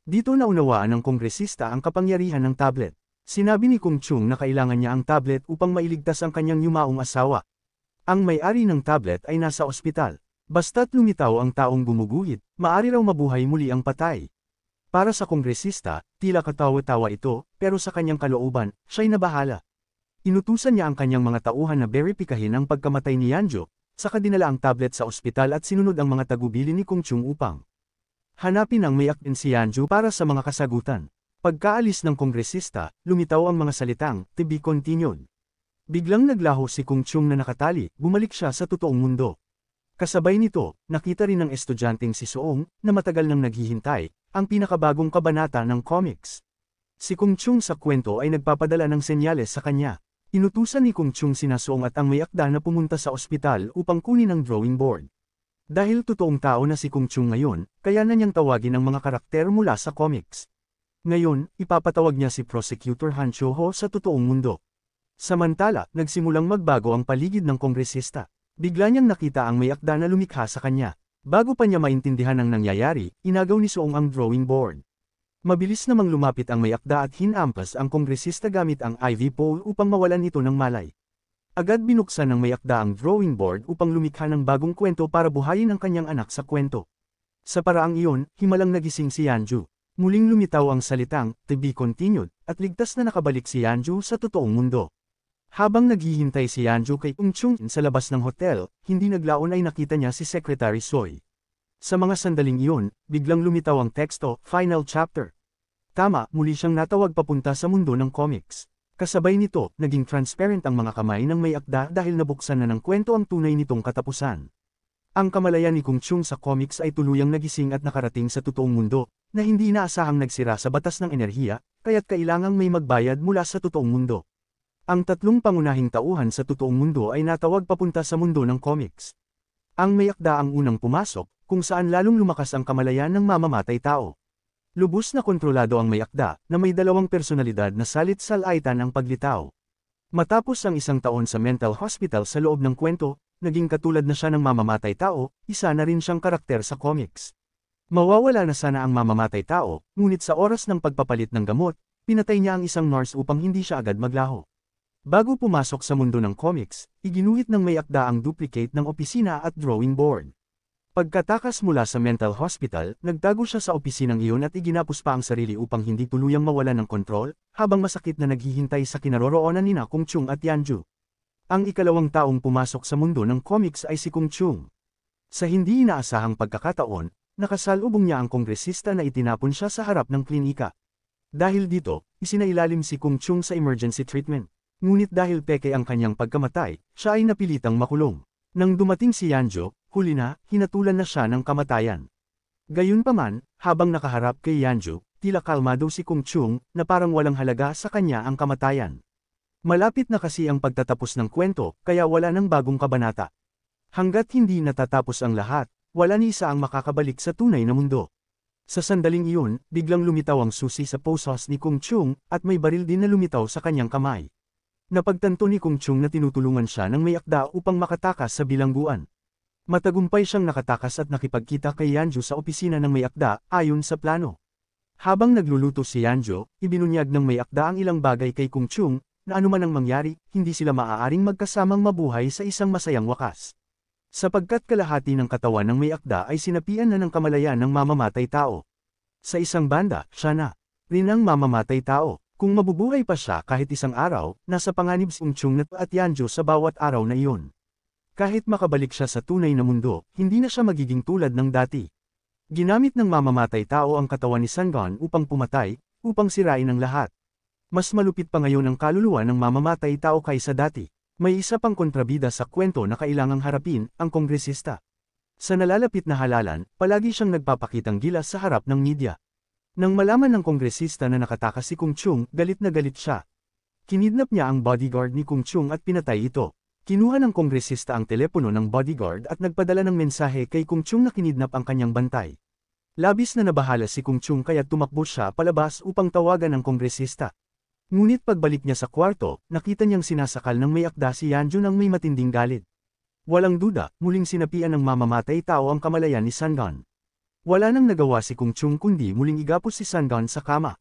Dito naunawaan ng kongresista ang kapangyarihan ng tablet. Sinabi ni Kung Chung na kailangan niya ang tablet upang mailigtas ang kanyang yumaong asawa. Ang may-ari ng tablet ay nasa ospital. Basta't lumitaw ang taong gumuguhit, maaari raw mabuhay muli ang patay. Para sa kongresista, tila katawa-tawa ito, pero sa kanyang kalooban, siya'y nabahala. Inutusan niya ang kanyang mga tauhan na beripikahin ang pagkamatay ni Yanju, saka dinala ang tablet sa ospital at sinunod ang mga tagubilin ni Kung Chung upang hanapin ang may akda si Yanju para sa mga kasagutan. Pagkaalis ng kongresista, lumitaw ang mga salitang, "To be continued." Biglang naglaho si Kung Chung na nakatali, bumalik siya sa totoong mundo. Kasabay nito, nakita rin ng estudyanteng si Soong, na matagal nang naghihintay, ang pinakabagong kabanata ng comics. Si Kung Chung sa kwento ay nagpapadala ng senyales sa kanya. Inutusan ni Kung Chung sina Soong at ang may akda na pumunta sa ospital upang kunin ang drawing board. Dahil totoong tao na si Kung Chung ngayon, kaya na niyang tawagin ang mga karakter mula sa comics. Ngayon, ipapatawag niya si Prosecutor Han Cho-ho sa totoong mundo. Samantala, nagsimulang magbago ang paligid ng kongresista. Bigla niyang nakita ang may akda na lumikha sa kanya. Bago pa niya maintindihan ang nangyayari, inagaw ni Soong ang drawing board. Mabilis namang lumapit ang may akda at hinampas ang kongresista gamit ang IV pole upang mawalan ito ng malay. Agad binuksan ng may akda ang drawing board upang lumikha ng bagong kwento para buhayin ang kanyang anak sa kwento. Sa paraang iyon, himalang nagising si Yanju. Muling lumitaw ang salitang, "To be continued," at ligtas na nakabalik si Yanju sa totoong mundo. Habang naghihintay si Yanju kay Kung Chung sa labas ng hotel, hindi naglaon ay nakita niya si Secretary Soy. Sa mga sandaling iyon, biglang lumitaw ang teksto, "Final Chapter." Tama, muli siyang natawag papunta sa mundo ng comics. Kasabay nito, naging transparent ang mga kamay ng may akda dahil nabuksan na ng kwento ang tunay nitong katapusan. Ang kamalayan ni Kung Chung sa comics ay tuluyang nagising at nakarating sa totoong mundo, na hindi inaasahang nagsira sa batas ng enerhiya, kaya't kailangang may magbayad mula sa totoong mundo. Ang tatlong pangunahing tauhan sa totoong mundo ay natawag papunta sa mundo ng comics. Ang may akda ang unang pumasok, kung saan lalong lumakas ang kamalayan ng mamamatay tao. Lubos na kontrolado ang may akda, na may dalawang personalidad na salit-salaitan ang paglitaw. Matapos ang isang taon sa mental hospital sa loob ng kwento, naging katulad na siya ng mamamatay tao, isa na rin siyang karakter sa comics. Mawawala na sana ang mamamatay tao, ngunit sa oras ng pagpapalit ng gamot, pinatay niya ang isang nurse upang hindi siya agad maglaho. Bago pumasok sa mundo ng comics, iginuhit ng may akda ang duplicate ng opisina at drawing board. Pagkatakas mula sa mental hospital, nagtago siya sa opisinang iyon at iginapos pa ang sarili upang hindi tuluyang mawalan ng kontrol, habang masakit na naghihintay sa kinaroroonan nina Kung Chung at Yanju. Ang ikalawang taong pumasok sa mundo ng comics ay si Kung Chung. Sa hindi inaasahang pagkakataon, nakasalubong niya ang kongresista na itinapon siya sa harap ng klinika. Dahil dito, isinailalim si Kung Chung sa emergency treatment. Ngunit dahil peke ang kanyang pagkamatay, siya ay napilitang makulong. Nang dumating si Yanju, huli na, hinatulan na siya ng kamatayan. Gayunpaman, habang nakaharap kay Yanju, tila kalmado si Kung Chung, na parang walang halaga sa kanya ang kamatayan. Malapit na kasi ang pagtatapos ng kwento, kaya wala nang bagong kabanata. Hanggat hindi natatapos ang lahat, wala ni isa ang makakabalik sa tunay na mundo. Sa sandaling iyon, biglang lumitaw ang susi sa posos ni Kung Chung, at may baril din na lumitaw sa kanyang kamay. Napagtanto ni Kung Chung na tinutulungan siya ng may akda upang makatakas sa bilangguan. Matagumpay siyang nakatakas at nakipagkita kay Yanju sa opisina ng may akda, ayon sa plano. Habang nagluluto si Yanju, ibinunyag ng may akda ang ilang bagay kay Kung Chung, na anuman ang mangyari, hindi sila maaaring magkasamang mabuhay sa isang masayang wakas. Sapagkat kalahati ng katawan ng may akda ay sinapian na ng kamalayan ng mamamatay tao. Sa isang banda, siya na rin ang mamamatay tao. Kung mabubuhay pa siya kahit isang araw, nasa panganib si Kung Chung at Yanju sa bawat araw na iyon. Kahit makabalik siya sa tunay na mundo, hindi na siya magiging tulad ng dati. Ginamit ng mamamatay tao ang katawan ni Sangon upang pumatay, upang sirain ang lahat. Mas malupit pa ngayon ang kaluluwa ng mamamatay tao kaysa dati. May isa pang kontrabida sa kwento na kailangang harapin, ang kongresista. Sa nalalapit na halalan, palagi siyang nagpapakitang gilas sa harap ng media. Nang malaman ng kongresista na nakatakas si Kung Chung, galit na galit siya. Kinidnap niya ang bodyguard ni Kung Chung at pinatay ito. Kinuha ng kongresista ang telepono ng bodyguard at nagpadala ng mensahe kay Kung Chung na kinidnap ang kanyang bantay. Labis na nabahala si Kung Chung kaya tumakbo siya palabas upang tawagan ang kongresista. Ngunit pagbalik niya sa kwarto, nakita niyang sinasakal ng may akda si Yanju ng may matinding galit. Walang duda, muling sinapian ng mamamatay tao ang kamalayan ni Sangon. Wala nang nagawa si Kung Chung kundi muling igapos si Sangon sa kama.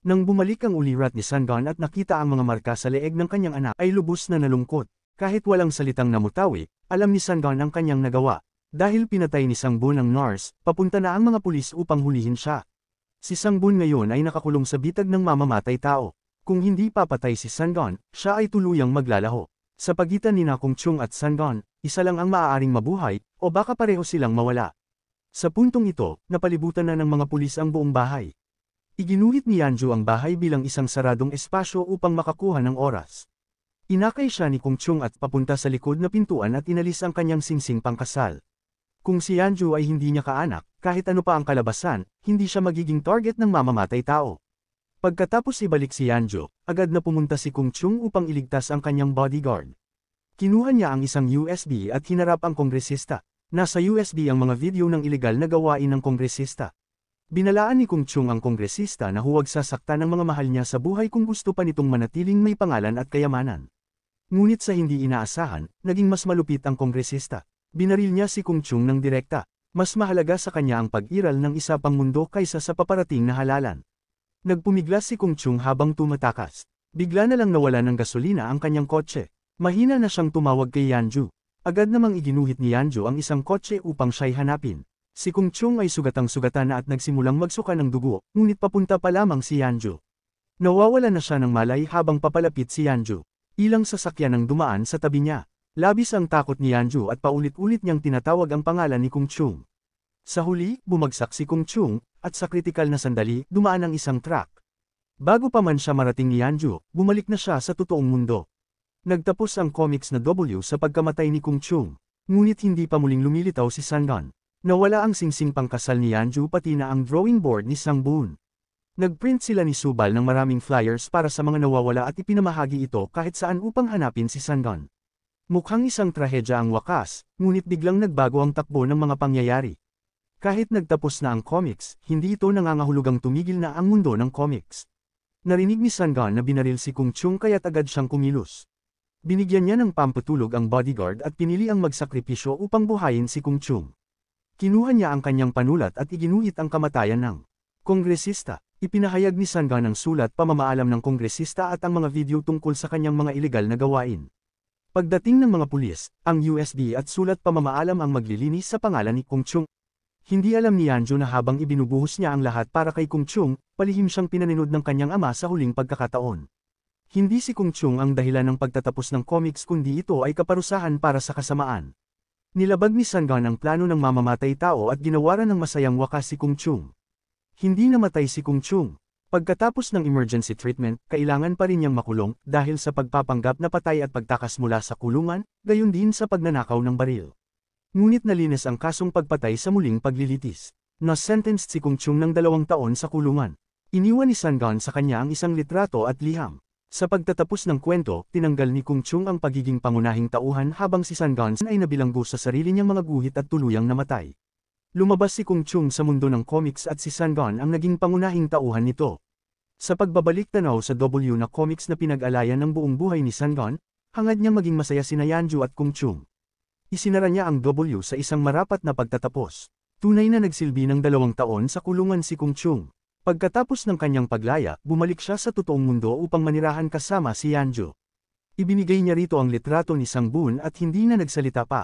Nang bumalik ang ulirat ni Sangon at nakita ang mga marka sa leeg ng kanyang anak ay lubos na nalungkot. Kahit walang salitang namutawi, alam ni Sangon ang kanyang nagawa. Dahil pinatay ni Sangbun ang nurse, papunta na ang mga pulis upang hulihin siya. Si Sangbun ngayon ay nakakulong sa bitag ng mamamatay tao. Kung hindi papatay si Sangon, siya ay tuluyang maglalaho. Sa pagitan ni Kung Chung at Sangon, isa lang ang maaaring mabuhay, o baka pareho silang mawala. Sa puntong ito, napalibutan na ng mga pulis ang buong bahay. Iginuhit ni Yanju ang bahay bilang isang saradong espasyo upang makakuha ng oras. Inakay siya ni Kung Chung at papunta sa likod na pintuan at inalis ang kanyang singsing pangkasal. Kung si Yanju ay hindi niya kaanak, kahit ano pa ang kalabasan, hindi siya magiging target ng mamamatay tao. Pagkatapos ibalik si Yanju, agad na pumunta si Kung Chung upang iligtas ang kanyang bodyguard. Kinuha niya ang isang USB at hinarap ang kongresista. Nasa USB ang mga video ng ilegal na gawain ng kongresista. Binalaan ni Kung Chung ang kongresista na huwag sasaktan ng mga mahal niya sa buhay kung gusto pa nitong manatiling may pangalan at kayamanan. Ngunit sa hindi inaasahan, naging mas malupit ang kongresista. Binaril niya si Kung Chung ng direkta. Mas mahalaga sa kanya ang pag-iral ng isa pang mundo kaysa sa paparating na halalan. Nagpumiglas si Kung Chung habang tumatakas. Bigla na lang nawala ng gasolina ang kanyang kotse. Mahina na siyang tumawag kay Yanju. Agad namang iginuhit ni Yanju ang isang kotse upang siya'y hanapin. Si Kung Chung ay sugatang-sugatan na at nagsimulang magsuka ng dugo, ngunit papunta pa lamang si Yanju. Nawawala na siya ng malay habang papalapit si Yanju. Ilang sasakyan ang dumaan sa tabi niya. Labis ang takot ni Yanju at paulit-ulit niyang tinatawag ang pangalan ni Kung Chung. Sa huli, bumagsak si Kung Chung, at sa kritikal na sandali, dumaan ang isang truck. Bago pa man siya marating ni Yanju, bumalik na siya sa totoong mundo. Nagtapos ang comics na W sa pagkamatay ni Kung Chung. Ngunit hindi pa muling lumilitaw si Sangon. Nawala ang singsing pangkasal ni Yanju pati na ang drawing board ni Sang Boon. Nagprint sila ni Subal ng maraming flyers para sa mga nawawala at ipinamahagi ito kahit saan upang hanapin si Sangon. Mukhang isang trahedya ang wakas, ngunit biglang nagbago ang takbo ng mga pangyayari. Kahit nagtapos na ang comics, hindi ito nangangahulugang tumigil na ang mundo ng comics. Narinig ni Sangon na binaril si Kung Chung kaya't agad siyang kumilos. Binigyan niya ng pampatulog ang bodyguard at pinili ang magsakripisyo upang buhayin si Kung Chung. Kinuha niya ang kanyang panulat at iginuhit ang kamatayan ng kongresista. Ipinahayag ni Sangon ang sulat pamamaalam ng kongresista at ang mga video tungkol sa kanyang mga ilegal na gawain. Pagdating ng mga pulis, ang USB at sulat pamamaalam ang maglilinis sa pangalan ni Kung Chung. Hindi alam ni Yanju na habang ibinubuhos niya ang lahat para kay Kung Chung, palihim siyang pinaninod ng kanyang ama sa huling pagkakataon. Hindi si Kung Chung ang dahilan ng pagtatapos ng comics kundi ito ay kaparusahan para sa kasamaan. Nilabag ni Sangon ang plano ng mamamatay tao at ginawaran ng masayang wakas si Kung Chung. Hindi namatay si Kung Chung. Pagkatapos ng emergency treatment, kailangan pa rin niyang makulong dahil sa pagpapanggap na patay at pagtakas mula sa kulungan, gayon din sa pagnanakaw ng baril. Ngunit nalinis ang kasong pagpatay sa muling paglilitis. Na-sentenced si Kung Chung ng 2 taon sa kulungan. Iniwan ni Sangon sa kanya ang isang litrato at liham. Sa pagtatapos ng kwento, tinanggal ni Kung Chung ang pagiging pangunahing tauhan habang si Sangon ay nabilanggo sa sarili niyang mga guhit at tuluyang namatay. Lumabas si Kung Chung sa mundo ng comics at si Sangon ang naging pangunahing tauhan nito. Sa pagbabalik tanaw sa W na comics na pinag-alayan ng buong buhay ni Sangon, hangad niyang maging masaya sina Yanju at Kung Chung. Isinara niya ang W sa isang marapat na pagtatapos. Tunay na nagsilbi ng 2 taon sa kulungan si Kung Chung. Pagkatapos ng kanyang paglaya, bumalik siya sa totoong mundo upang manirahan kasama si Yanju. Ibinigay niya rito ang litrato ni Sang Boon at hindi na nagsalita pa.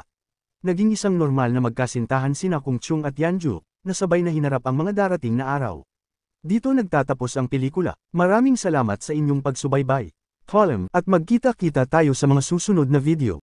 Naging isang normal na magkasintahan sina Kung Chung at Yanju, na sabay na hinarap ang mga darating na araw. Dito nagtatapos ang pelikula. Maraming salamat sa inyong pagsubaybay. Column at magkita-kita tayo sa mga susunod na video.